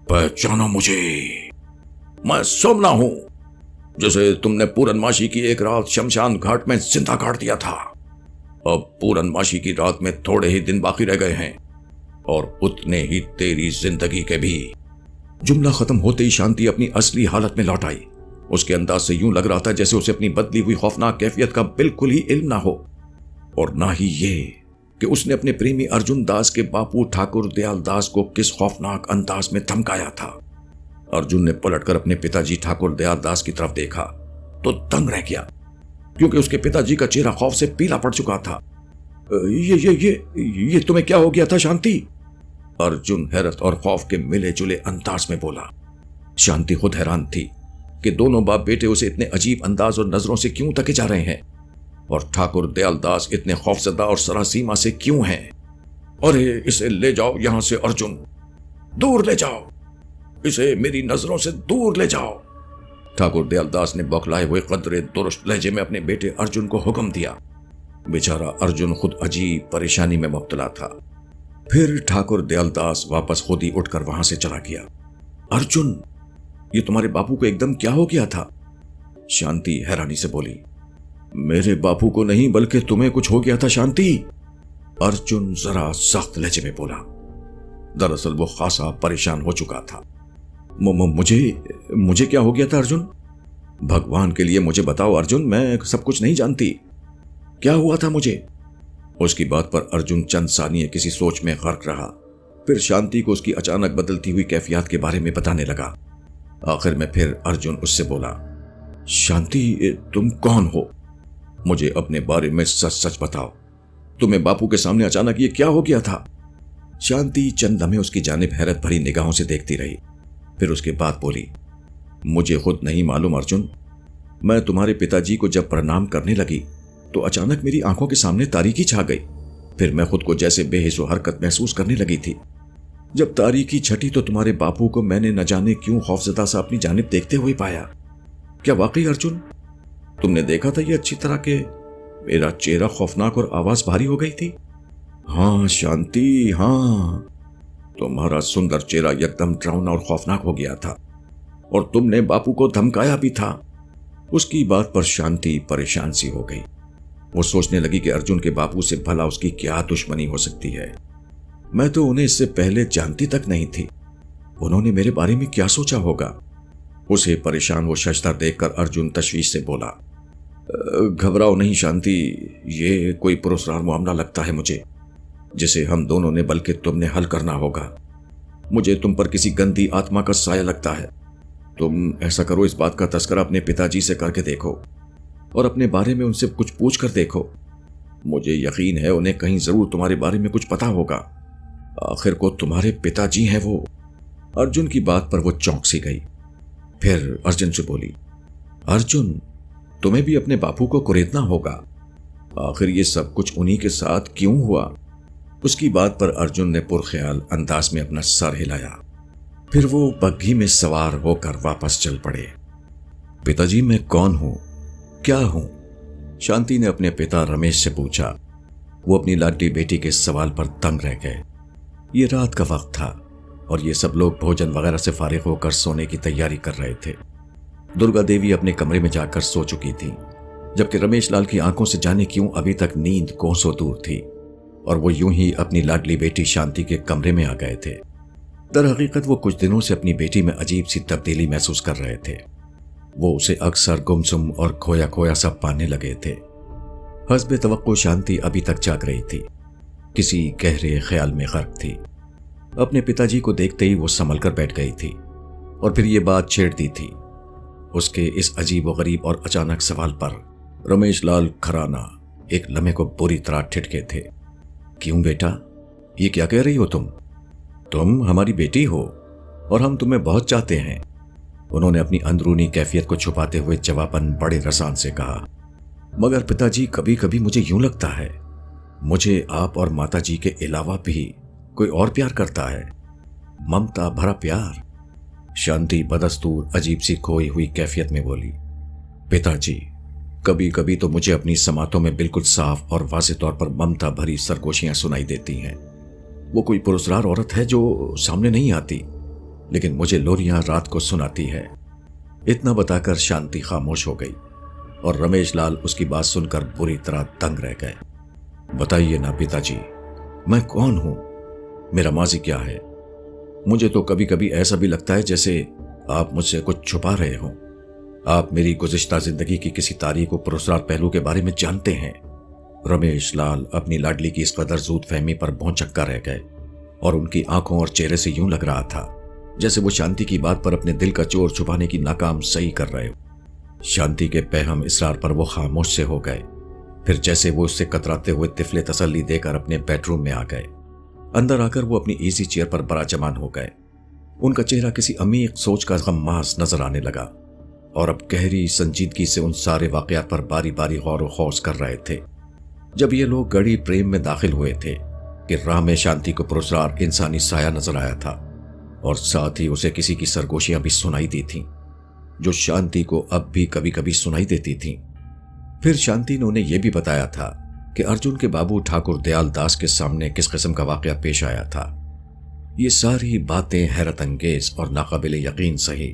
पहचानो मुझे, मैं सोमना हूं, जिसे तुमने पूरनमासी की एक रात शमशान घाट में जिंदा काट दिया था। अब पूरनमासी की रात में थोड़े ही दिन बाकी रह गए हैं और उतने ही तेरी जिंदगी के भी। जुमला खत्म होते ही शांति अपनी असली हालत में लौट आई। उसके अंदाज से यूं लग रहा था जैसे उसे अपनी बदली हुई खौफनाक कैफियत का बिल्कुल ही इल्म ना हो, और ना ही ये कि उसने अपने प्रेमी अर्जुन दास के बापू ठाकुर दयालदास को किस खौफनाक अंदाज में धमकाया था। अर्जुन ने पलटकर अपने पिताजी ठाकुर दयालदास की तरफ देखा तो दंग रह गया, क्योंकि उसके पिताजी का चेहरा खौफ से पीला पड़ चुका था। ये तुम्हें क्या हो गया था शांति? अर्जुन हैरत और खौफ के मिले जुले अंदाज में बोला। शांति खुद हैरान थी कि दोनों बाप बेटे उसे इतने अजीब अंदाज और नजरों से क्यों तके जा रहे हैं, और ठाकुर दयालदास इतने खौफजदा और सरासीमा से क्यों हैं। अरे इसे ले जाओ यहां से अर्जुन, दूर ले जाओ, इसे मेरी नजरों से दूर ले जाओ। ठाकुर दयालदास ने बौखलाए हुए कदरे दुरुस्त लहजे में अपने बेटे अर्जुन को हुक्म दिया। बेचारा अर्जुन खुद अजीब परेशानी में मुब्तला था। फिर ठाकुर दयालदास वापस खुद ही उठकर वहां से चला गया। अर्जुन, ये तुम्हारे बापू को एकदम क्या हो गया था? शांति हैरानी से बोली। मेरे बापू को नहीं, बल्कि तुम्हें कुछ हो गया था शांति, अर्जुन जरा सख्त लहजे में बोला। दरअसल वो खासा परेशान हो चुका था। मुझे क्या हो गया था अर्जुन? भगवान के लिए मुझे बताओ अर्जुन, मैं सब कुछ नहीं जानती। क्या हुआ था मुझे? उसकी बात पर अर्जुन चंद सानिये किसी सोच में गर्क रहा। फिर शांति को उसकी अचानक बदलती हुई कैफियत के बारे में बताने लगा। आखिर में फिर अर्जुन उससे बोला, शांति तुम कौन हो? मुझे अपने बारे में सच सच बताओ, तुम्हें बापू के सामने अचानक ये क्या हो गया था? शांति चंद लम्हे उसकी जानिब हैरत भरी निगाहों से देखती रही। फिर उसके बाद बोली, मुझे खुद नहीं मालूम अर्जुन। मैं तुम्हारे पिताजी को जब प्रणाम करने लगी तो अचानक मेरी आंखों के सामने तारीकी छा गई। फिर मैं खुद को जैसे बेहिस हरकत महसूस करने लगी थी। जब तारीकी छटी तो तुम्हारे बापू को मैंने न जाने क्यों खौफजदा सा अपनी जानिब देखते हुए पाया। क्या वाकई अर्जुन तुमने देखा था ये अच्छी तरह के मेरा चेहरा खौफनाक और आवाज भारी हो गई थी? हाँ शांति, हाँ, तुम्हारा सुंदर चेहरा एकदम डरावना और खौफनाक हो गया था, और तुमने बापू को धमकाया भी था। उसकी बात पर शांति परेशान सी हो गई। वो सोचने लगी कि अर्जुन के बापू से भला उसकी क्या दुश्मनी हो सकती है। मैं तो उन्हें इससे पहले जानती तक नहीं थी। उन्होंने मेरे बारे में क्या सोचा होगा? उसे परेशान वो शशदर देखकर अर्जुन तशवीश से बोला, घबराओ नहीं शांति, ये कोई पुरस्कार मामला लगता है मुझे, जिसे हम दोनों ने बल्कि तुमने हल करना होगा। मुझे तुम पर किसी गंदी आत्मा का साया लगता है। तुम ऐसा करो, इस बात का तस्करा अपने पिताजी से करके देखो और अपने बारे में उनसे कुछ पूछ कर देखो। मुझे यकीन है उन्हें कहीं जरूर तुम्हारे बारे में कुछ पता होगा। आखिर को तुम्हारे पिताजी हैं वो। अर्जुन की बात पर वो चौंक सी गई। फिर अर्जुन से बोली, अर्जुन तुम्हें भी अपने बापू को कुरेदना होगा। आखिर ये सब कुछ उन्हीं के साथ क्यों हुआ? उसकी बात पर अर्जुन ने पुरख्याल अंदाज में अपना सर हिलाया। फिर वो बग्घी में सवार होकर वापस चल पड़े। पिताजी मैं कौन हूं, क्या हूं? शांति ने अपने पिता रमेश से पूछा। वो अपनी लाडली बेटी के सवाल पर दंग रह गए। ये रात का वक्त था और ये सब लोग भोजन वगैरह से फारिग होकर सोने की तैयारी कर रहे थे। दुर्गा देवी अपने कमरे में जाकर सो चुकी थी, जबकि रमेश लाल की आंखों से जाने क्यों अभी तक नींद कोसों दूर थी और वो यूं ही अपनी लाडली बेटी शांति के कमरे में आ गए थे। दर हकीकत वो कुछ दिनों से अपनी बेटी में अजीब सी तब्दीली महसूस कर रहे थे। वो उसे अक्सर गुमसुम और खोया खोया सा पाने लगे थे। हस्बे तवक्को शांति अभी तक जाग रही थी, किसी गहरे ख्याल में गर्क थी। अपने पिताजी को देखते ही वो संभल कर बैठ गई थी और फिर ये बात छेड़ दी थी। उसके इस अजीब व गरीब और अचानक सवाल पर रमेश लाल खराना एक लम्हे को बुरी तरह ठिठके थे। क्यों बेटा, ये क्या कह रही हो तुम? तुम हमारी बेटी हो और हम तुम्हें बहुत चाहते हैं, उन्होंने अपनी अंदरूनी कैफियत को छुपाते हुए जवाबन बड़े रसान से कहा। मगर पिताजी कभी कभी मुझे यूं लगता है मुझे आप और माताजी के अलावा भी कोई और प्यार करता है? ममता भरा प्यार? शांति बदस्तूर अजीब सी खोई हुई कैफियत में बोली, पिताजी, कभी कभी तो मुझे अपनी समातों में बिल्कुल साफ और वाज़ेह तौर पर ममता भरी सरगोशियां सुनाई देती हैं। वो कोई पुरस्कार औरत है जो सामने नहीं आती, लेकिन मुझे लोरियां रात को सुनाती है। इतना बताकर शांति खामोश हो गई और रमेश लाल उसकी बात सुनकर बुरी तरह दंग रह गए। बताइए ना पिताजी, मैं कौन हूं? मेरा माजी क्या है? मुझे तो कभी कभी ऐसा भी लगता है जैसे आप मुझसे कुछ छुपा रहे हो। आप मेरी गुज़िश्ता जिंदगी की किसी तारीख व पुरस्कार पहलू के बारे में जानते हैं। रमेश लाल अपनी लाडली की इस कदर जूद फहमी पर भौंचक्का रह गए और उनकी आंखों और चेहरे से यूं लग रहा था जैसे वो शांति की बात पर अपने दिल का चोर छुपाने की नाकाम सही कर रहे हो। शांति के पैहम इसरार पर वो खामोश से हो गए। फिर जैसे वो उससे कतराते हुए तिफले तसल्ली देकर अपने बेडरूम में आ गए। अंदर आकर वो अपनी इजी चेयर पर बराजमान हो गए। उनका चेहरा किसी अमीक सोच का गम्मास नजर आने लगा और अब गहरी संजीदगी से उन सारे वाकयात पर बारी बारी गौर व खौज कर रहे थे। जब ये लोग गढ़ी प्रेम में दाखिल हुए थे कि राह में शांति को पुरस्कार इंसानी साया नजर आया था और साथ ही उसे किसी की सरगोशियां भी सुनाई दी थीं, जो शांति को अब भी कभी कभी सुनाई देती थीं। फिर शांति ने उन्हें यह भी बताया था कि अर्जुन के बाबू ठाकुर दयाल दास के सामने किस किस्म का वाकया पेश आया था। ये सारी बातें हैरत अंगेज और नाकाबिले यकीन सही,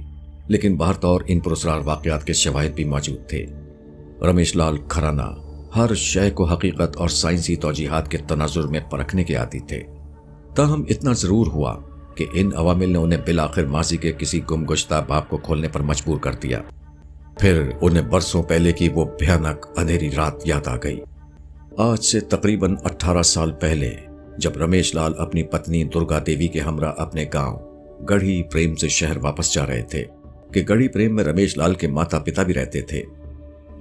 लेकिन बहरतौर इन पुरस्कार वाकयात के शवाहिद भी मौजूद थे। रमेश लाल खराना हर शय को हकीकत और साइंसी तौजीहात के तनाजुर में परखने के आदी थे। ताहम इतना जरूर हुआ कि इन अवामिल ने उन्हें बिलाखिर माजी के किसी गुमगुश्ता बाब को खोलने पर मजबूर कर दिया। फिर उन्हें बरसों पहले की वो भयानक अंधेरी रात याद आ गई। आज से तकरीबन 18 साल पहले, जब रमेश लाल अपनी पत्नी दुर्गा देवी के हमरा अपने गांव गढ़ी प्रेम से शहर वापस जा रहे थे कि गढ़ी प्रेम में रमेश लाल के माता पिता भी रहते थे,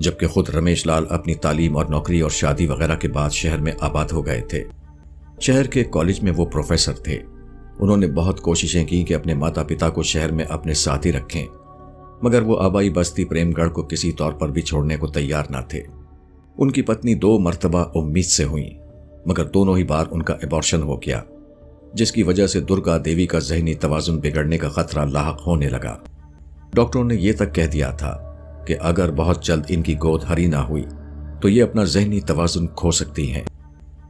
जबकि खुद रमेश लाल अपनी तालीम और नौकरी और शादी वगैरह के बाद शहर में आबाद हो गए थे। शहर के कॉलेज में वो प्रोफेसर थे। उन्होंने बहुत कोशिशें की कि अपने माता पिता को शहर में अपने साथ ही रखें, मगर वो आबाई बस्ती प्रेमगढ़ को किसी तौर पर भी छोड़ने को तैयार न थे। उनकी पत्नी 2 मरतबा उम्मीद से हुई, मगर दोनों ही बार उनका एबॉर्शन हो गया, जिसकी वजह से दुर्गा देवी का जहनी तवाजुन बिगड़ने का खतरा लाहक होने लगा। डॉक्टरों ने यह तक कह दिया था कि अगर बहुत जल्द इनकी गोद हरी ना हुई तो ये अपना जहनी तवाजुन खो सकती हैं।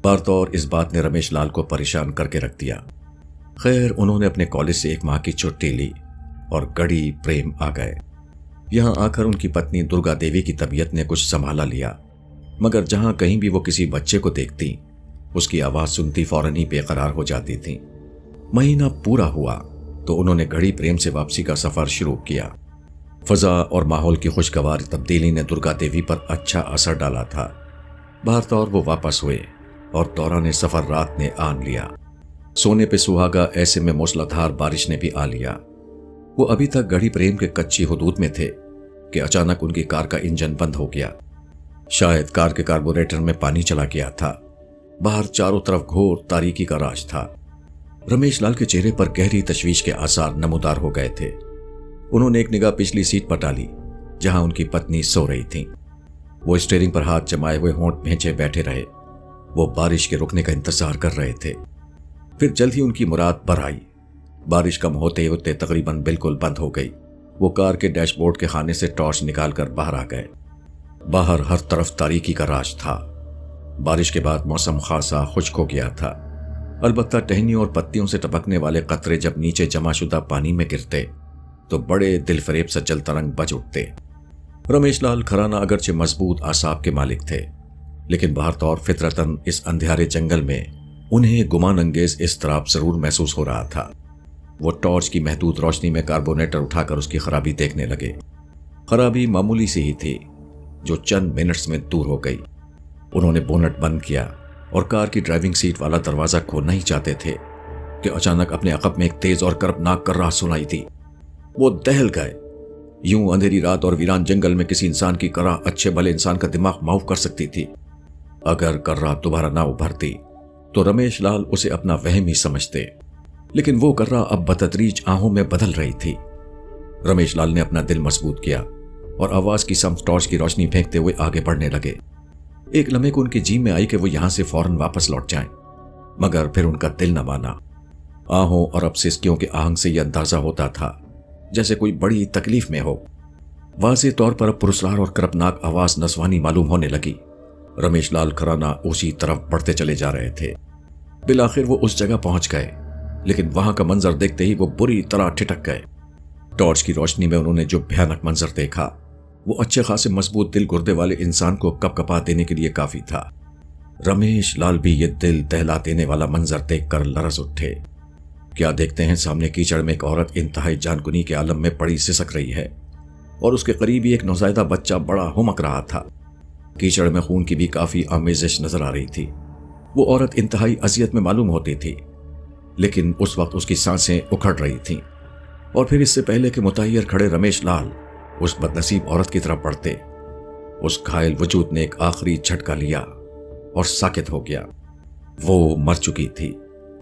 बहरतौर इस बात ने रमेश लाल को परेशान करके रख दिया। खैर, उन्होंने अपने कॉलेज से 1 माह की छुट्टी ली और गढ़ी प्रेम आ गए। यहां आकर उनकी पत्नी दुर्गा देवी की तबीयत ने कुछ संभाला लिया, मगर जहां कहीं भी वो किसी बच्चे को देखती, उसकी आवाज सुनती फौरन ही बेकरार हो जाती थी। महीना पूरा हुआ तो उन्होंने गढ़ी प्रेम से वापसी का सफर शुरू किया। फजा और माहौल की खुशगवार तब्दीली ने दुर्गा देवी पर अच्छा असर डाला था। बहरतौर वो वापस हुए और दौरान सफर रात ने आन लिया। सोने पे सुहागा, ऐसे में मूसलाधार बारिश ने भी आ लिया। वो अभी तक गढ़ी प्रेम के कच्ची हुदूद में थे कि अचानक उनकी कार का इंजन बंद हो गया। शायद कार के कार्बोरेटर में पानी चला गया था। बाहर चारों तरफ घोर तारीकी का राज था। रमेश लाल के चेहरे पर गहरी तशवीश के आसार नमूदार हो गए थे। उन्होंने एक निगाह पिछली सीट पर डाली जहां उनकी पत्नी सो रही थी। वो स्टीयरिंग पर हाथ जमाए हुए होंठ भींचे बैठे रहे। वो बारिश के रुकने का इंतजार कर रहे थे। फिर जल्द ही उनकी मुराद बर आई। बारिश कम होते होते तकरीबन बिल्कुल बंद हो गई। वो कार के डैशबोर्ड के खाने से टॉर्च निकालकर बाहर आ गए। बाहर हर तरफ तारीकी का राज था। बारिश के बाद मौसम खासा खुश्क हो गया था। अलबत्ता टहनी और पत्तियों से टपकने वाले कतरे जब नीचे जमाशुदा पानी में गिरते तो बड़े दिलफरेब सज्जल तरंग बज उठते। रमेश लाल खराना अगरचे मजबूत आसाब के मालिक थे, लेकिन बहरतौर फितरतन इस अंधियारे जंगल में उन्हें गुमान अंगेज इस्तराब जरूर महसूस हो रहा था। वो टॉर्च की महदूद रोशनी में कार्बोनेटर उठाकर उसकी खराबी देखने लगे। खराबी मामूली सी ही थी जो चंद मिनट्स में दूर हो गई। उन्होंने बोनट बंद किया और कार की ड्राइविंग सीट वाला दरवाजा खोलना ही चाहते थे कि अचानक अपने अकब में एक तेज और कर्बनाक कर्राह सुनाई दी। वो दहल गए। यूं अंधेरी रात और वीरान जंगल में किसी इंसान की कर्राह अच्छे भले इंसान का दिमाग माफ कर सकती थी। अगर कर्राह दोबारा ना उभरती तो रमेश लाल उसे अपना वहम ही समझते, लेकिन वो कर्राह अब बतदरीज आहों में बदल रही थी। रमेश लाल ने अपना दिल मजबूत किया और आवाज की समत टॉर्च की रोशनी फेंकते हुए आगे बढ़ने लगे। एक लम्हे को उनकी जी में आई कि वो यहां से फौरन वापस लौट जाएं, मगर फिर उनका दिल न माना। आहों और अपसिस्कियों के आहंग से यह अंदाजा होता था जैसे कोई बड़ी तकलीफ में हो। वाज़ेह तौर पर अब पुरस्कार और करपनाक आवाज नस्वानी मालूम होने लगी। रमेश लाल खराना उसी तरफ बढ़ते चले जा रहे थे। बिलाखिर वो उस जगह पहुंच गए, लेकिन वहां का मंजर देखते ही वो बुरी तरह ठिठक गए। टॉर्च की रोशनी में उन्होंने जो भयानक मंजर देखा वो अच्छे खासे मजबूत दिल गुर्दे वाले इंसान को कपकपा देने के लिए काफी था। रमेश लाल भी ये दिल दहला देने वाला मंजर देखकर लरज उठे। क्या देखते हैं, सामने कीचड़ में एक औरत इंतहाई जानकुनी के आलम में पड़ी सिसक रही है और उसके करीब ही एक नौज़ायदा बच्चा बड़ा हुमक रहा था। कीचड़ में खून की भी काफी आमेजिश नजर आ रही थी। वो औरत इंतहाई अजियत में मालूम होती थी, लेकिन उस वक्त उसकी सांसें उखड़ रही थीं। और फिर इससे पहले कि मुतैयर खड़े रमेश लाल उस बदनसीब औरत की तरफ बढ़ते, उस घायल वजूद ने एक आखिरी झटका लिया और साकित हो गया। वो मर चुकी थी।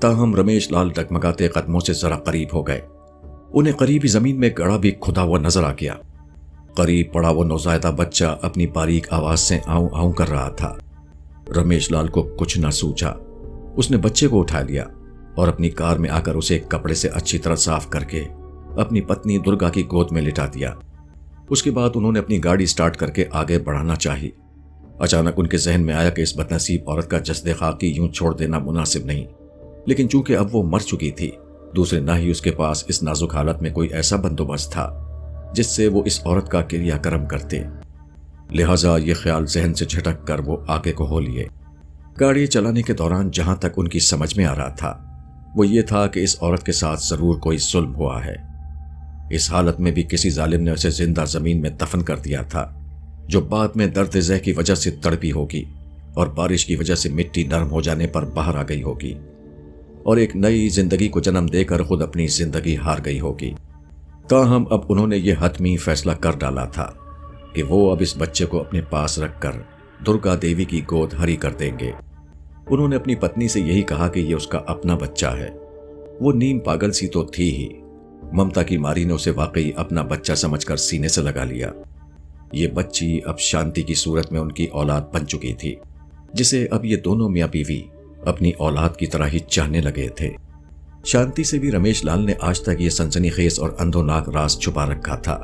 ताहम रमेश लाल डगमगाते कदमों से जरा करीब हो गए। उन्हें करीबी जमीन में गड़ा भी खुदा हुआ नजर आ गया। करीब पड़ा वो नौज़ायदा बच्चा अपनी बारीक आवाज से आऊं आऊं कर रहा था। रमेश लाल को कुछ न सूझा। उसने बच्चे को उठा लिया और अपनी कार में आकर उसे एक कपड़े से अच्छी तरह साफ करके अपनी पत्नी दुर्गा की गोद में लिटा दिया। उसके बाद उन्होंने अपनी गाड़ी स्टार्ट करके आगे बढ़ाना चाही। अचानक उनके जहन में आया कि इस बदनसीब औरत का जस्दे खाकी यूं छोड़ देना मुनासिब नहीं, लेकिन चूंकि अब वो मर चुकी थी, दूसरे ना ही उसके पास इस नाजुक हालत में कोई ऐसा बंदोबस्त था जिससे वो इस औरत का क्रियाक्रम करते। लिहाजा ये ख्याल जहन से झटक कर वो आगे को हो लिए। गाड़ी चलाने के दौरान जहां तक उनकी समझ में आ रहा था वो ये था कि इस औरत के साथ जरूर कोई जुल्म हुआ है। इस हालत में भी किसी जालिम ने उसे जिंदा जमीन में दफन कर दिया था, जो बाद में दर्द ज़ह की वजह से तड़पी होगी और बारिश की वजह से मिट्टी नरम हो जाने पर बाहर आ गई होगी और एक नई जिंदगी को जन्म देकर खुद अपनी जिंदगी हार गई होगी। ताहम अब उन्होंने ये हतमी फैसला कर डाला था कि वो अब इस बच्चे को अपने पास रखकर दुर्गा देवी की गोद हरी कर देंगे। उन्होंने अपनी पत्नी से यही कहा कि ये उसका अपना बच्चा है। वो नीम पागल सी तो थी ही, ममता की मारी ने उसे वाकई अपना बच्चा समझकर सीने से लगा लिया। ये बच्ची अब शांति की सूरत में उनकी औलाद बन चुकी थी, जिसे अब ये दोनों मियाँ बीवी अपनी औलाद की तरह ही चाहने लगे थे। शांति से भी रमेश लाल ने आज तक ये सनसनीखेज और अंधोनाक राज छुपा रखा था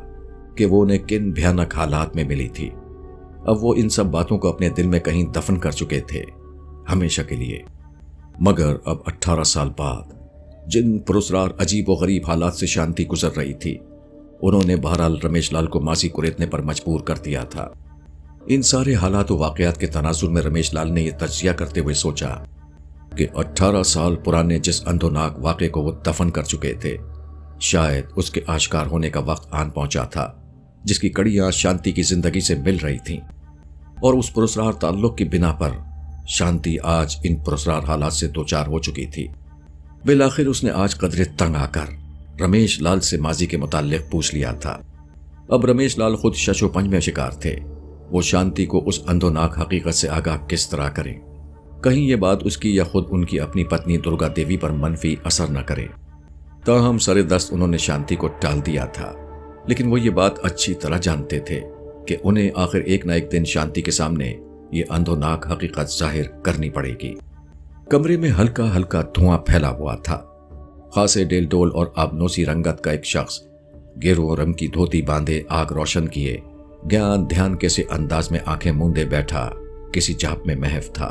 कि वो उन्हें किन भयानक हालात में मिली थी। अब वो इन सब बातों को अपने दिल में कहीं दफन कर चुके थे हमेशा के लिए। मगर अब 18 साल बाद जिन पुरस्कार अजीब व गरीब हालात से शांति गुजर रही थी, उन्होंने बहरहाल रमेश लाल को मासी कुरेदने पर मजबूर कर दिया था। इन सारे हालात व वाकयात के तनाजुर में रमेश लाल ने यह तज्जिया करते हुए सोचा कि 18 साल पुराने जिस अंधोनाक वाक़े को वो दफन कर चुके थे, शायद उसके आश्कार होने का वक्त आन पहुंचा था, जिसकी कड़ियां शांति की जिंदगी से मिल रही थीं। और उस पुरस्कार ताल्लुक की बिना पर शांति आज इन पुरस्कार हालात से दो चार हो चुकी थी। बिलाखिर उसने आज कदरे तंग आकर रमेश लाल से माजी के मुताल्लिक पूछ लिया था। अब रमेश लाल खुद शशोपंज में शिकार थे। वो शांति को उस अंधोनाक हकीकत से आगाह किस तरह करें, कहीं ये बात उसकी या खुद उनकी अपनी पत्नी दुर्गा देवी पर मनफी असर न करे। ताहम सरे दस्त उन्होंने शांति को टाल दिया था, लेकिन वो ये बात अच्छी तरह जानते थे कि उन्हें आखिर एक न एक दिन शांति के सामने ये अंधोनाक हकीकत जाहिर करनी पड़ेगी। कमरे में हल्का हल्का धुआं फैला हुआ था। खासे डेलडोल और आबनोसी रंगत का एक शख्स गेरू रंग की धोती बांधे आग रोशन किए ज्ञान ध्यान के से अंदाज में आंखें मूंदे बैठा किसी चाप में महफ था।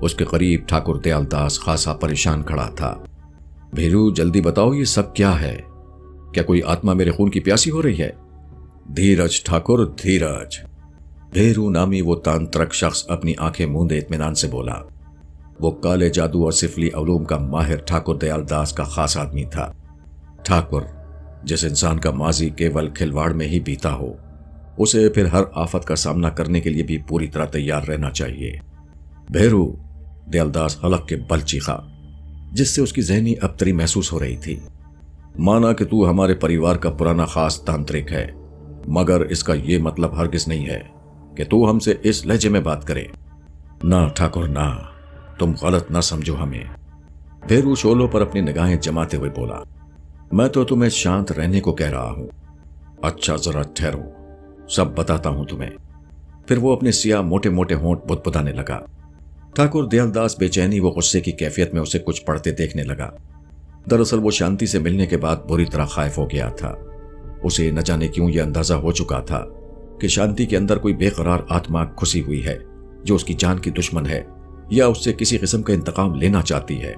उसके करीब ठाकुर दयालदास खासा परेशान खड़ा था। भेरू, जल्दी बताओ ये सब क्या है? क्या कोई आत्मा मेरे खून की प्यासी हो रही है? धीरज ठाकुर, धीरज। भेरू नामी वो तांत्रिक शख्स अपनी आंखें मूंदे इत्मीनान से बोला। वो काले जादू और सिफली उलूम का माहिर ठाकुर दयालदास का खास आदमी था। ठाकुर, जिस इंसान का माजी केवल खिलवाड़ में ही बीता हो, उसे फिर हर आफत का सामना करने के लिए भी पूरी तरह तैयार रहना चाहिए। भेरू, दयालदास हलक के बल चीखा, जिससे उसकी जहनी अबतरी महसूस हो रही थी। माना कि तू हमारे परिवार का पुराना खास तांत्रिक है, मगर इसका यह मतलब हरगिज नहीं है कि तू हमसे इस लहजे में बात करे। ना ठाकुर ना, तुम गलत ना समझो हमें। भेरू शोलों पर अपनी निगाहें जमाते हुए बोला, मैं तो तुम्हें शांत रहने को कह रहा हूं। अच्छा, जरा ठहरो, सब बताता हूं तुम्हें। फिर वो अपने सिया मोटे मोटे होंठ बुदबुदाने लगा। ठाकुर दयालदास बेचैनी व गुस्से की कैफियत में उसे कुछ पढ़ते देखने लगा। दरअसल वो शांति से मिलने के बाद बुरी तरह खाइफ हो गया था। उसे न जाने क्यों यह अंदाजा हो चुका था कि शांति के अंदर कोई बेकरार आत्मा घुसी हुई है जो उसकी जान की दुश्मन है या उससे किसी किस्म का इंतकाम लेना चाहती है।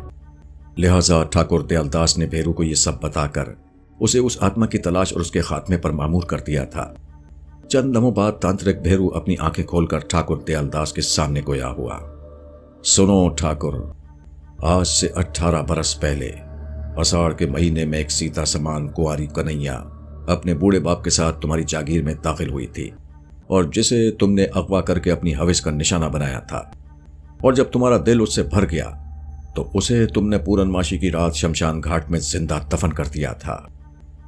लिहाजा ठाकुर दयालदास ने भेरू को यह सब बताकर उसे उस आत्मा की तलाश और उसके खात्मे पर मामूर कर दिया था। चंद लम्हों बाद तांत्रिक भेरू अपनी आंखें खोलकर ठाकुर दयालदास के सामने गोया हुआ। सुनो ठाकुर, आज से 18 बरस पहले आषाढ़ के महीने में एक सीता समान कुंवारी कन्हैया अपने बूढ़े बाप के साथ तुम्हारी जागीर में दाखिल हुई थी और जिसे तुमने अगवा करके अपनी हविस का निशाना बनाया था। और जब तुम्हारा दिल उससे भर गया तो उसे तुमने पूरनमाशी की रात शमशान घाट में जिंदा दफन कर दिया था।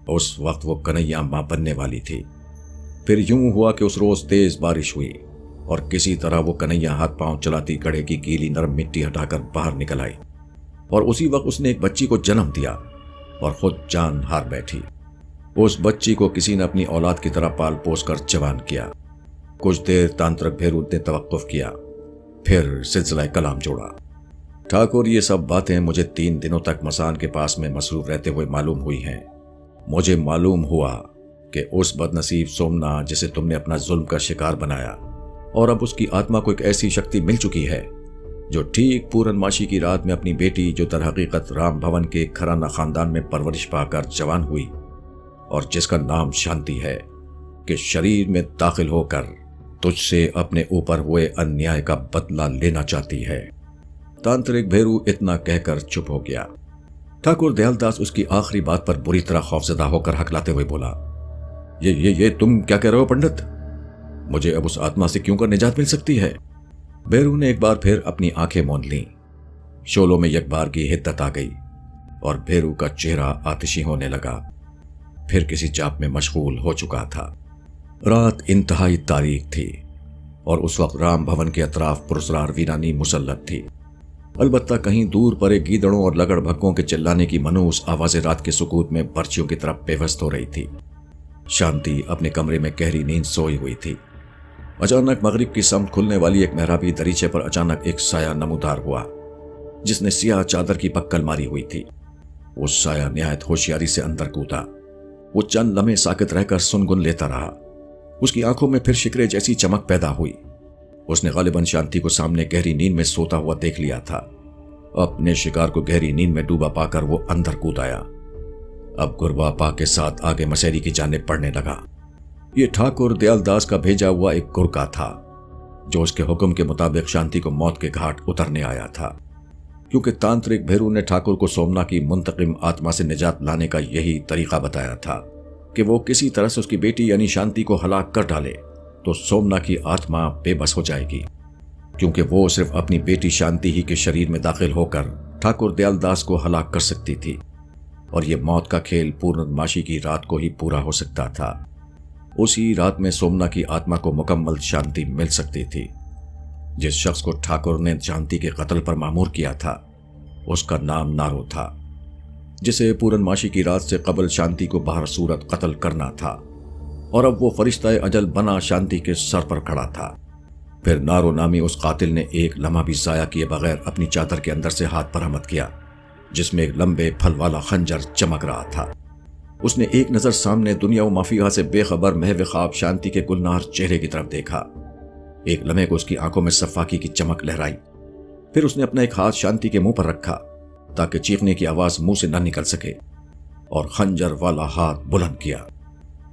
उस वक्त वो कन्हैया मां बनने वाली थी। फिर यूं हुआ कि उस रोज तेज बारिश हुई और किसी तरह वो कन्हैया हाथ पांव चलाती गड्ढे की गीली नरम मिट्टी हटाकर बाहर निकल आई और उसी वक्त उसने एक बच्ची को जन्म दिया और खुद जान हार बैठी। उस बच्ची को किसी ने अपनी औलाद की तरह पाल पोस कर जवान किया। कुछ देर तांत्रिक भेरू ने तवक्कुफ किया, फिर सिलसिला कलाम जोड़ा। ठाकुर, ये सब बातें मुझे 3 दिनों तक मसान के पास में मसरूफ रहते हुए मालूम हुई हैं। मुझे मालूम हुआ कि उस बदनसीब सोमना जिसे तुमने अपना जुल्म का शिकार बनाया और अब उसकी आत्मा को एक ऐसी शक्ति मिल चुकी है जो ठीक पूरनमाशी की रात में अपनी बेटी जो दरहकीकत राम भवन के घराना खानदान में परवरिश पाकर जवान हुई और जिसका नाम शांति है, कि शरीर में दाखिल होकर तुझसे अपने ऊपर हुए अन्याय का बदला लेना चाहती है। तांत्रिक भेरू इतना कहकर चुप हो गया। ठाकुर दयालदास उसकी आखिरी बात पर बुरी तरह खौफजदा होकर हकलाते हुए बोला, ये तुम क्या कह रहे हो पंडित? मुझे अब उस आत्मा से क्यों कर निजात मिल सकती है? भेरू ने एक बार फिर अपनी आंखें मूंद लीं। शोलों में एक बार की हिद्दत आ गई और भेरू का चेहरा आतिशी होने लगा। फिर किसी जाप में मशगूल हो चुका था। रात इंतहाई तारीख थी और उस वक्त राम भवन के अतराफ पुरस्कार वीरानी मुसल्लत थी। अलबत्ता कहीं दूर परे गीदड़ों और लगड़ भक्कों के चिल्लाने की मनूस आवाजें रात के सुकूत में पर्चियों की तरफ बेवस्त हो रही थी। शांति अपने कमरे में गहरी नींद सोई हुई थी। अचानक मगरिब की समत खुलने वाली एक मेहराबी दरीचे पर अचानक एक साया नमूदार हुआ जिसने सियाह चादर की पक्कल मारी हुई थी। वो साया निहायत होशियारी से अंदर कूदा। वो चंद लम्हे साकित रहकर सुनगुन लेता रहा। उसकी आंखों में फिर शिकरे जैसी चमक पैदा हुई। उसने गालिबन शांति को सामने गहरी नींद में सोता हुआ देख लिया था। अपने शिकार को गहरी नींद में डूबा पाकर वो अंदर कूद आया। अब गुरबा पा के साथ आगे मसेरी की जानिब बढ़ने लगा। ये ठाकुर दयालदास का भेजा हुआ एक गुरका था जो उसके हुक्म के मुताबिक शांति को मौत के घाट उतरने आया था, क्योंकि तांत्रिक भेरू ने ठाकुर को सोमना की मुंतकिम आत्मा से निजात लाने का यही तरीका बताया था कि वो किसी तरह से उसकी बेटी यानी शांति को हलाक कर डाले तो सोमना की आत्मा बेबस हो जाएगी, क्योंकि वो सिर्फ अपनी बेटी शांति ही के शरीर में दाखिल होकर ठाकुर दयालदास को हलाक कर सकती थी और ये मौत का खेल पूर्णमासी की रात को ही पूरा हो सकता था। उसी रात में सोमना की आत्मा को मुकम्मल शांति मिल सकती थी। जिस शख्स को ठाकुर ने शांति के कत्ल पर मामूर किया था उसका नाम नारो था, जिसे पूरनमाशी की रात से कबल शांति को बाहर सूरत कत्ल करना था और अब वो फरिश्ता अजल बना शांति के सर पर खड़ा था। फिर नारो नामी उस कातिल ने एक लम्हा भी जाया किए बगैर अपनी चादर के अंदर से हाथ बरामद किया जिसमें एक लंबे फल वाला खंजर चमक रहा था। उसने एक नजर सामने दुनिया व माफिया से बेखबर महव ख्वाब शांति के गुलनार चेहरे की तरफ देखा। एक लम्हे को उसकी आंखों में सफाकी की चमक लहराई। फिर उसने अपना एक हाथ शांति के मुंह पर रखा ताकि चीखने की आवाज मुंह से न निकल सके और खंजर वाला हाथ बुलंद किया।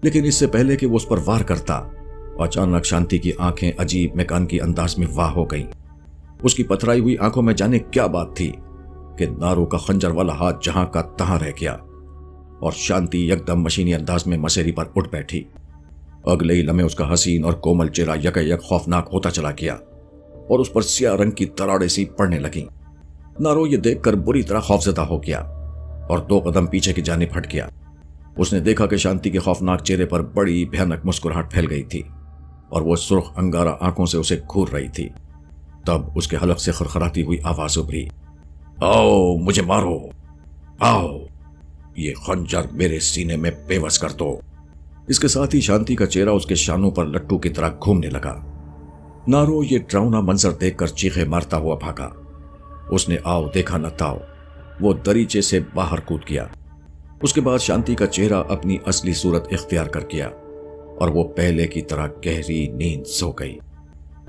लेकिन इससे पहले कि वो उस पर वार करता, अचानक शांति की आंखें अजीब मैकान की अंदाज में वाह हो गईं। उसकी पथराई हुई आंखों में जाने क्या बात थी कि नारो का खंजर वाला हाथ जहां का तहां रह गया और शांति एकदम मशीनी अंदाज में मसेरी पर उठ बैठी। अगले ही लम्हे उसका हसीन और कोमल चेहरा यकयक खौफनाक होता चला गया और उस पर स्याह रंग की तराड़े सी पड़ने लगी। नारो ये देखकर बुरी तरह खौफजदा हो गया और 2 कदम पीछे की जानिब हट गया। उसने देखा कि शांति के खौफनाक चेहरे पर बड़ी भयानक मुस्कुराहट फैल गई थी और वो सुर्ख अंगारा आंखों से उसे घूर रही थी। तब उसके हलक से खरखराती हुई आवाज उभरी, आओ मुझे मारो, आओ ये खंजर मेरे सीने में बेबस कर दो। इसके साथ ही शांति का चेहरा उसके शानों पर लट्टू की तरह घूमने लगा नारो ये डरावना मंजर देखकर चीखे मारता हुआ भागा। उसने आओ देखा न ताओ, वो दरीचे से बाहर कूद गया। उसके बाद शांति का चेहरा अपनी असली सूरत इख्तियार कर गया और वो पहले की तरह गहरी नींद सो गई।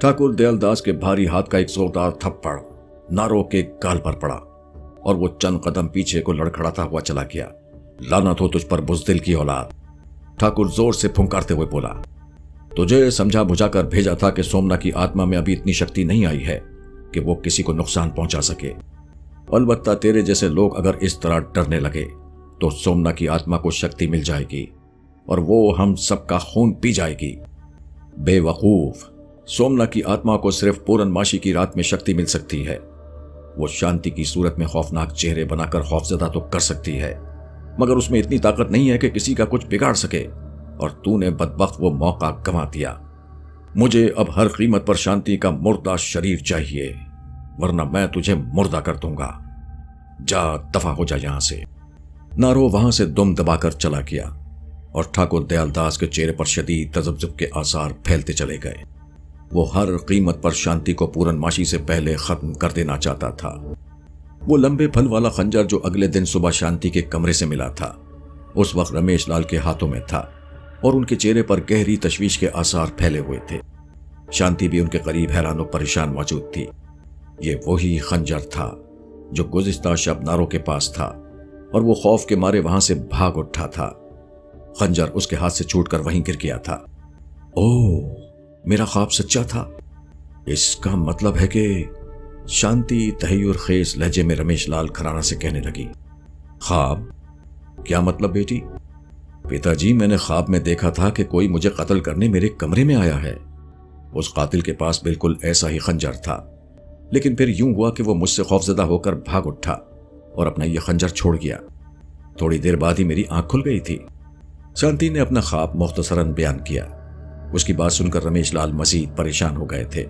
ठाकुर दयालदास के भारी हाथ का एक जोरदार थप्पड़ नारो के गाल पर पड़ा और वो चंद कदम पीछे को लड़खड़ाता हुआ चला गया। लानत हो तुझ पर बुज़दिल की औलाद, ठाकुर जोर से फुंकारते हुए बोला। तुझे समझा बुझाकर भेजा था कि सोमना की आत्मा में अभी इतनी शक्ति नहीं आई है कि वो किसी को नुकसान पहुंचा सके। अलबत्ता तेरे जैसे लोग अगर इस तरह डरने लगे तो सोमना की आत्मा को शक्ति मिल जाएगी और वो हम सबका खून पी जाएगी। बेवकूफ, सोमना की आत्मा को सिर्फ पूर्णमासी की रात में शक्ति मिल सकती है। वो शांति की सूरत में खौफनाक चेहरे बनाकर खौफजदा तो कर सकती है, मगर उसमें इतनी ताकत नहीं है कि किसी का कुछ बिगाड़ सके, और तूने बदबख्त वो मौका गंवा दिया। मुझे अब हर कीमत पर शांति का मुर्दा शरीर चाहिए, वरना मैं तुझे मुर्दा कर दूंगा। जा दफा हो जा यहां से। नारो वहां से दुम दबाकर चला गया और ठाकुर दयालदास के चेहरे पर शदीद तजब्जुब के आसार फैलते चले गए। वो हर कीमत पर शांति को पूर्णमासी से पहले खत्म कर देना चाहता था। वो लंबे फल वाला खंजर जो अगले दिन सुबह शांति के कमरे से मिला था, उस वक्त रमेश लाल के हाथों में था और उनके चेहरे पर गहरी तशवीश के आसार फैले हुए थे। शांति भी उनके करीब हैरान और परेशान मौजूद थी। ये वही खंजर था जो गुज़िश्ता शब नारो के पास था और वो खौफ के मारे वहां से भाग उठा था। खंजर उसके हाथ से छूटकर वहीं गिर गया था। ओह, मेरा ख्वाब सच्चा था। इसका मतलब है कि शांति तहय्युर खेज लहजे में रमेश लाल खराना से कहने लगी। ख्वाब? क्या मतलब बेटी? पिताजी, मैंने ख्वाब में देखा था कि कोई मुझे कत्ल करने मेरे कमरे में आया है। उस कातिल के पास बिल्कुल ऐसा ही खंजर था, लेकिन फिर यूं हुआ कि वो मुझसे खौफजदा होकर भाग उठा और अपना यह खंजर छोड़ गया। थोड़ी देर बाद ही मेरी आंख खुल गई थी। शांति ने अपना ख्वाब मुख्तसरन बयान किया। उसकी बात सुनकर रमेश लाल मजीद परेशान हो गए थे।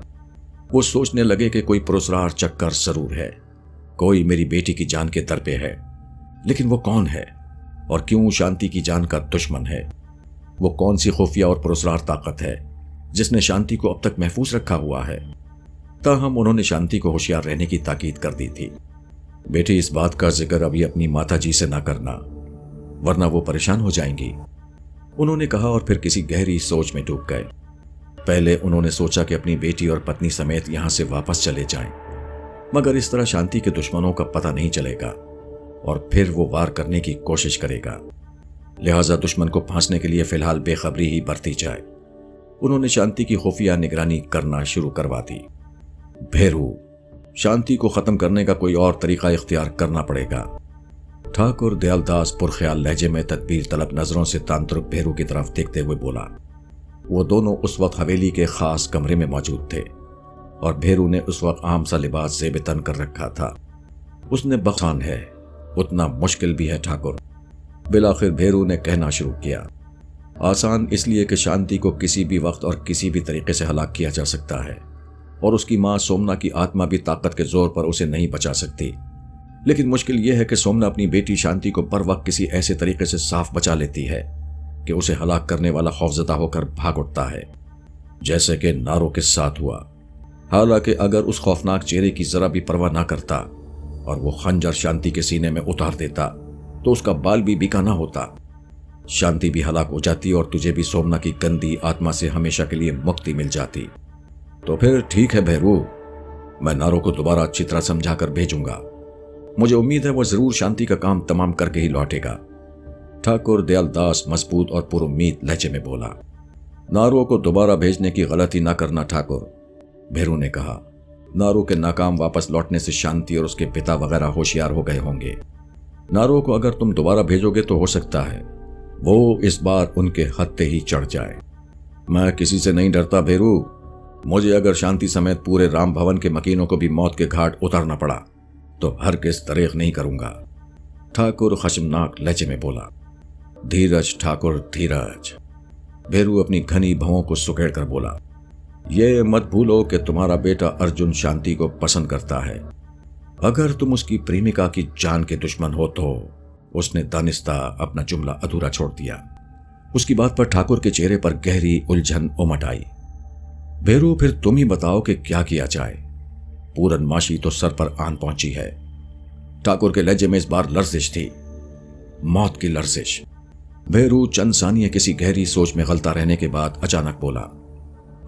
वो सोचने लगे कि कोई पुरस्कार चक्कर जरूर है, कोई मेरी बेटी की जान के दर पे है, लेकिन वो कौन है और क्यों शांति की जान का दुश्मन है? वो कौन सी खुफिया और पुरस्कार ताकत है जिसने शांति को अब तक महफूज रखा हुआ है? ताहम उन्होंने शांति को होशियार रहने की ताकीद कर दी थी। बेटी, इस बात का जिक्र अभी अपनी माता जी से ना करना, वरना वो परेशान हो जाएंगी, उन्होंने कहा और फिर किसी गहरी सोच में डूब गए। पहले उन्होंने सोचा कि अपनी बेटी और पत्नी समेत यहां से वापस चले जाएं, मगर इस तरह शांति के दुश्मनों का पता नहीं चलेगा और फिर वो वार करने की कोशिश करेगा। लिहाजा दुश्मन को फांसने के लिए फिलहाल बेखबरी ही बरती जाए। उन्होंने शांति की खुफिया निगरानी करना शुरू करवा दी। भेरू, शांति को खत्म करने का कोई और तरीका इख्तियार करना पड़ेगा। ठाकुर दयालदास पुरख्याल लहजे में तदबीर तलब नजरों से तांत्रिक भेरू की तरफ देखते हुए बोला। वो दोनों उस वक्त हवेली के खास कमरे में मौजूद थे और भेरू ने उस वक्त आम सा लिबास ज़ेब तन कर रखा था। उसने बखान है, उतना मुश्किल भी है ठाकुर। बिलाखिर भेरू ने कहना शुरू किया। आसान इसलिए कि शांति को किसी भी वक्त और किसी भी तरीके से हलाक किया जा सकता है और उसकी मां सोमना की आत्मा भी ताकत के जोर पर उसे नहीं बचा सकती। लेकिन मुश्किल यह है कि सोमना अपनी बेटी शांति को बर वक्त किसी ऐसे तरीके से साफ बचा लेती है कि उसे हलाक करने वाला खौफजदा होकर भाग उठता है, जैसे कि नारो के साथ हुआ। हालांकि अगर उस खौफनाक चेहरे की जरा भी परवाह ना करता और वो खंजर शांति के सीने में उतार देता तो उसका बाल भी बिका ना होता। शांति भी हलाक हो जाती और तुझे भी सोमना की गंदी आत्मा से हमेशा के लिए मुक्ति मिल जाती। तो फिर ठीक है भैरू, मैं नारो को दोबारा अच्छी तरह समझाकर भेजूंगा। मुझे उम्मीद है वो जरूर शांति का काम तमाम करके ही लौटेगा। ठाकुर दयालदास मजबूत और पुरुम्मीद लहजे में बोला। नारो को दोबारा भेजने की गलती ना करना ठाकुर, भेरू ने कहा। नारो के नाकाम वापस लौटने से शांति और उसके पिता वगैरह होशियार हो गए होंगे। नारो को अगर तुम दोबारा भेजोगे तो हो सकता है वो इस बार उनके हत्थे ही चढ़ जाए। मैं किसी से नहीं डरता भेरू। मुझे अगर शांति समेत पूरे राम भवन के मकीनों को भी मौत के घाट उतारना पड़ा तो हरगिज़ दरेख नहीं करूंगा, ठाकुर खशमनाक लहजे में बोला। धीरज ठाकुर, धीरज, भेरू अपनी घनी भवों को सुकेड़ कर बोला। ये मत भूलो कि तुम्हारा बेटा अर्जुन शांति को पसंद करता है। अगर तुम उसकी प्रेमिका की जान के दुश्मन हो तो। उसने दानिस्ता अपना जुमला अधूरा छोड़ दिया। उसकी बात पर ठाकुर के चेहरे पर गहरी उलझन उमट आई। भेरू, फिर तुम ही बताओ कि क्या किया जाए। पूरनमाशी तो सर पर आन पहुंची है। ठाकुर के लहजे में इस बार लर्जिश थी, मौत की लर्जिश। भेरू चंद सानिये किसी गहरी सोच में गलता रहने के बाद अचानक बोला,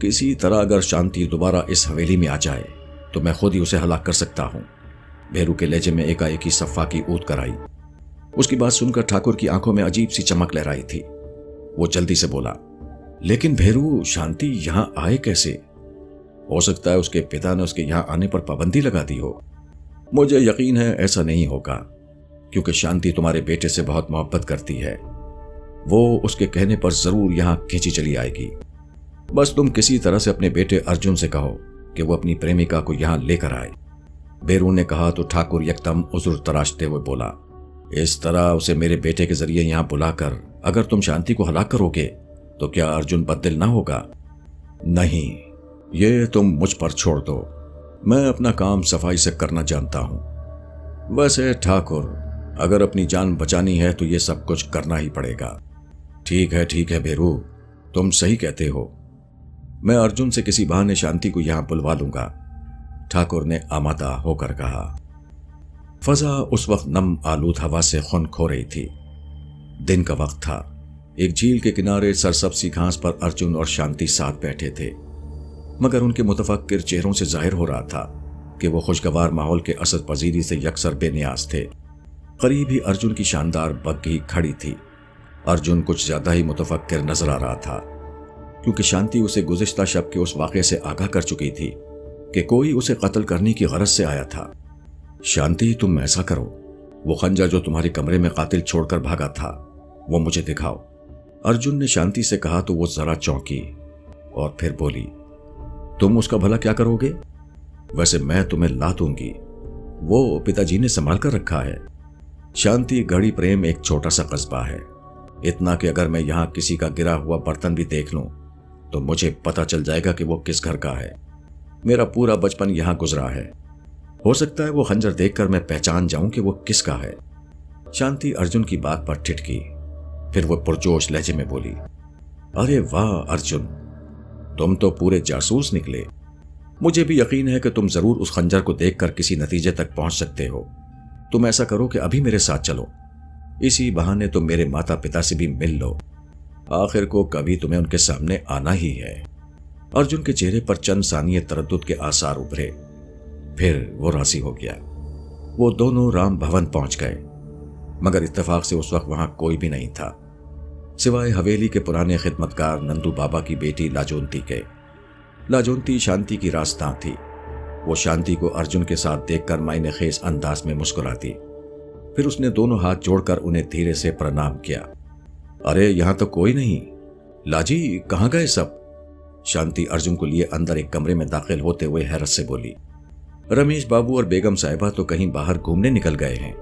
किसी तरह अगर शांति दोबारा इस हवेली में आ जाए तो मैं खुद ही उसे हलाक कर सकता हूं। भेरू के लहजे में एकाएक ही सफ़ा की ऊत कर आई। उसकी बात सुनकर ठाकुर की आंखों में अजीब सी चमक लहराई थी। वो जल्दी से बोला, लेकिन भेरू, शांति यहां आए कैसे? हो सकता है उसके पिता ने उसके यहां आने पर पाबंदी लगा दी हो। मुझे यकीन है ऐसा नहीं होगा, क्योंकि शांति तुम्हारे बेटे से बहुत मोहब्बत करती है। वो उसके कहने पर जरूर यहां खींची चली आएगी। बस तुम किसी तरह से अपने बेटे अर्जुन से कहो कि वो अपनी प्रेमिका को यहां लेकर आए। भेरू ने कहा तो ठाकुर यकदम उज़ुर तराशते हुए बोला, इस तरह उसे मेरे बेटे के जरिए यहां बुलाकर अगर तुम शांति को हलाक करोगे तो क्या अर्जुन बददिल ना होगा? नहीं, ये तुम मुझ पर छोड़ दो। मैं अपना काम सफाई से करना जानता हूं। वैसे ठाकुर, अगर अपनी जान बचानी है तो ये सब कुछ करना ही पड़ेगा। ठीक है भेरू, तुम सही कहते हो। मैं अर्जुन से किसी बहाने शांति को यहां बुलवा लूंगा, ठाकुर ने आमादा होकर कहा। फजा उस वक्त नम आलूद हवा से खुन खो रही थी। दिन का वक्त था। एक झील के किनारे सरसब्ज़ी घास पर अर्जुन और शांति साथ बैठे थे, मगर उनके मुतफक्किर चेहरों से जाहिर हो रहा था कि वो खुशगवार माहौल के असर पजीरी से यकसर बेनियाज थे। करीब ही अर्जुन की शानदार बग्घी खड़ी थी। अर्जुन कुछ ज्यादा ही मुतफक्किर नजर आ रहा था, क्योंकि शांति उसे गुज़िश्ता शब के उस वाक़े से आगाह कर चुकी थी कि कोई उसे कत्ल करने की गरज से आया था। शांति, तुम ऐसा करो, वो खंजर जो तुम्हारे कमरे में कातिल छोड़कर भागा था वो मुझे दिखाओ। अर्जुन ने शांति से कहा तो वो जरा चौंकी और फिर बोली, तुम उसका भला क्या करोगे? वैसे मैं तुम्हें ला दूंगी, वो पिताजी ने संभाल कर रखा है। शांति, गढ़ी प्रेम एक छोटा सा कस्बा है, इतना कि अगर मैं यहां किसी का गिरा हुआ बर्तन भी देख लूं तो मुझे पता चल जाएगा कि वो किस घर का है। मेरा पूरा बचपन यहां गुजरा है। हो सकता है वो खंजर देखकर मैं पहचान जाऊं कि वो किसका है। शांति अर्जुन की बात पर ठिठकी, फिर वो पुरजोश लहजे में बोली, अरे वाह अर्जुन, तुम तो पूरे जासूस निकले। मुझे भी यकीन है कि तुम जरूर उस खंजर को देखकर किसी नतीजे तक पहुंच सकते हो। तुम ऐसा करो कि अभी मेरे साथ चलो, इसी बहाने तुम मेरे माता पिता से भी मिल लो। आखिर को कभी तुम्हें उनके सामने आना ही है। अर्जुन के चेहरे पर चंद सानिये तरद्दुद के आसार उभरे, फिर वो राजी हो गया। वो दोनों राम भवन पहुंच गए, मगर इत्तेफाक से उस वक्त वहां कोई भी नहीं था सिवाय हवेली के पुराने खिदमतकार नंदू बाबा की बेटी लाजोंती के। लाजोंती शांति की रास्तां थी। वो शांति को अर्जुन के साथ देखकर मायने खेज अंदाज में मुस्कुराती, फिर उसने दोनों हाथ जोड़कर उन्हें धीरे से प्रणाम किया। अरे यहां तो कोई नहीं, लाजी कहां गए सब? शांति अर्जुन को लिए अंदर एक कमरे में दाखिल होते हुए हैरत से बोली, रमेश बाबू और बेगम साहिबा तो कहीं बाहर घूमने निकल गए हैं,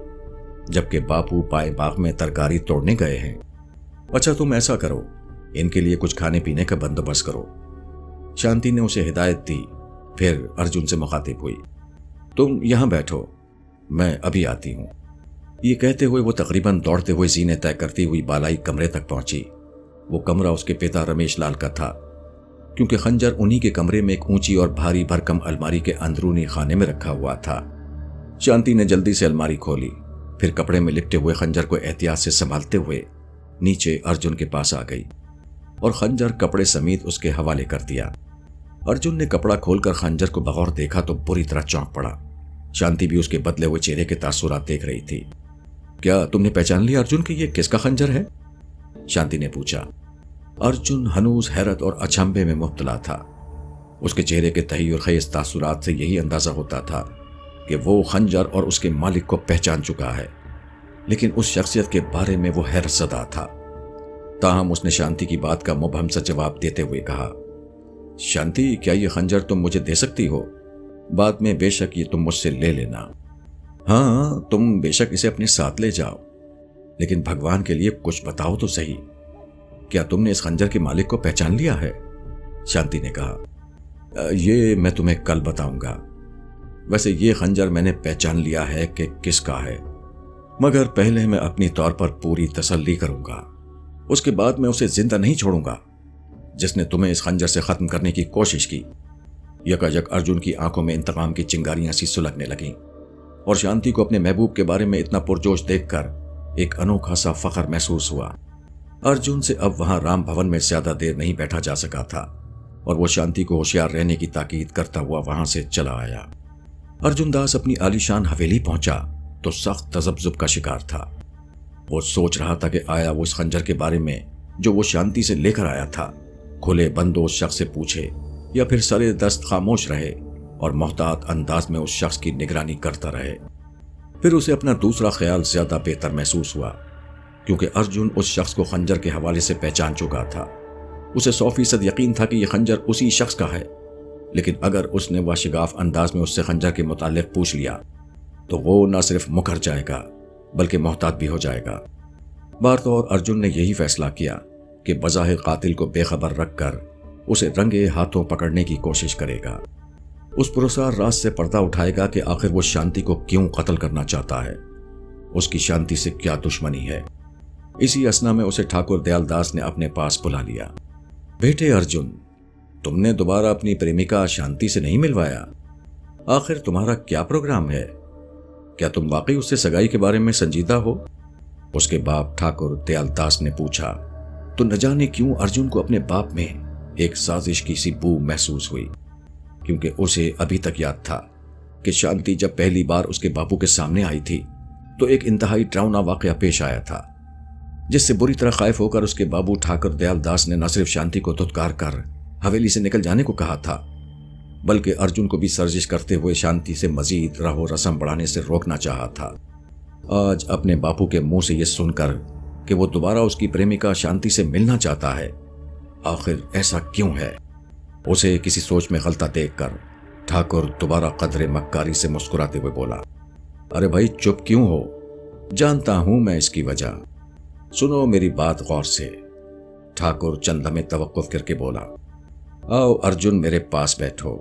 जबकि बापू पाए बाग में तरकारी तोड़ने गए हैं। अच्छा तुम ऐसा करो, इनके लिए कुछ खाने पीने का बंदोबस्त करो। शांति ने उसे हिदायत दी, फिर अर्जुन से मुखातिब हुई, तुम यहां बैठो, मैं अभी आती हूं। ये कहते हुए वो तकरीबन दौड़ते हुए जीने तय करती हुई बालाई कमरे तक पहुंची। वो कमरा उसके पिता रमेश लाल का था, क्योंकि खंजर उन्हीं के कमरे में एक ऊंची और भारी भरकम अलमारी के अंदरूनी खाने में रखा हुआ था। शांति ने जल्दी से अलमारी खोली, फिर कपड़े में लिपटे हुए खंजर को एहतियात से संभालते हुए नीचे अर्जुन के पास आ गई और खंजर कपड़े समेत उसके हवाले कर दिया। अर्जुन ने कपड़ा खोलकर खंजर को बगौर देखा तो बुरी तरह चौंक पड़ा। शांति भी उसके बदले हुए चेहरे के तासुरात देख रही थी। क्या तुमने पहचान लिया अर्जुन कि ये किसका खंजर है? शांति ने पूछा। अर्जुन हनूज हैरत और अचंभे में मुब्तला था। उसके चेहरे के तही और खेज तासुरात से यही अंदाजा होता था कि वो खंजर और उसके मालिक को पहचान चुका है, लेकिन उस शख्सियत के बारे में वो हैरतज़दा था। ताहम उसने शांति की बात का मुबहम सा जवाब देते हुए कहा, शांति क्या ये खंजर तुम मुझे दे सकती हो? बाद में बेशक ये तुम मुझसे ले लेना। हाँ, तुम बेशक इसे अपने साथ ले जाओ, लेकिन भगवान के लिए कुछ बताओ तो सही, क्या तुमने इस खंजर के मालिक को पहचान लिया है? शांति ने कहा, ये मैं तुम्हें कल बताऊंगा। वैसे ये खंजर मैंने पहचान लिया है कि किसका है, मगर पहले मैं अपनी तौर पर पूरी तसल्ली करूंगा, उसके बाद मैं उसे जिंदा नहीं छोड़ूंगा। जिसने तुम्हें इस खंजर से खत्म करने की कोशिश की। यकायक अर्जुन की आंखों में इंतकाम की चिंगारियां सी सुलगने लगीं और शांति को अपने महबूब के बारे में इतना पुरजोश देखकर एक अनोखा सा फख्र महसूस हुआ। अर्जुन से अब वहां राम भवन में ज्यादा देर नहीं बैठा जा सका था और वो शांति को होशियार रहने की ताकीद करता हुआ वहां से चला आया। अर्जुन दास अपनी आलीशान हवेली पहुंचा तो सख्त तजब्जुब का शिकार था। वो सोच रहा था कि आया वो इस खंजर के बारे में जो वो शांति से लेकर आया था खुले बंदो उस शख्स से पूछे या फिर सरे दस्त खामोश रहे और मोहतात अंदाज में उस शख्स की निगरानी करता रहे। फिर उसे अपना दूसरा ख्याल ज्यादा बेहतर महसूस हुआ क्योंकि अर्जुन उस शख्स को खंजर के हवाले से पहचान चुका था। उसे 100% यकीन था कि यह खंजर उसी शख्स का है, लेकिन अगर उसने वह शिगाफ अंदाज में उससे खंजर के मुताल्लिक पूछ लिया तो वो न सिर्फ मुकर जाएगा बल्कि मोहतात भी हो जाएगा। बारतौर अर्जुन ने यही फैसला किया कि बज़ाहिर कातिल को बेखबर रखकर उसे रंगे हाथों पकड़ने की कोशिश करेगा। उस पुरस्कार राज से पर्दा उठाएगा कि आखिर वो शांति को क्यों कत्ल करना चाहता है, उसकी शांति से क्या दुश्मनी है। इसी असना में उसे ठाकुर दयालदास ने अपने पास बुला लिया। बेटे अर्जुन, तुमने दोबारा अपनी प्रेमिका शांति से नहीं मिलवाया? आखिर तुम्हारा क्या प्रोग्राम है? क्या तुम वाकई उससे सगाई के बारे में संजीदा हो? उसके बाप ठाकुर दयालदास ने पूछा तो न जाने क्यों अर्जुन को अपने बाप में एक साजिश की सी बू महसूस हुई, क्योंकि उसे अभी तक याद था कि शांति जब पहली बार उसके बापू के सामने आई थी तो एक इंतहाई डरावना वाकया पेश आया था, जिससे बुरी तरह खौफ होकर उसके बाबू ठाकुर दयालदास ने न सिर्फ शांति को धुतकार कर हवेली से निकल जाने को कहा था, बल्कि अर्जुन को भी सर्जिश करते हुए शांति से मजीद रहो रस्म बढ़ाने से रोकना चाहा था। आज अपने बापू के मुंह से यह सुनकर कि वो दोबारा उसकी प्रेमिका शांति से मिलना चाहता है, आखिर ऐसा क्यों है? उसे किसी सोच में गलता देखकर ठाकुर दोबारा कदरे मक्कारी से मुस्कुराते हुए बोला, अरे भाई चुप क्यों हो? जानता हूं मैं इसकी वजह। सुनो मेरी बात गौर से। ठाकुर चंद लम्हे तवक्कुफ करके बोला, आओ अर्जुन मेरे पास बैठो।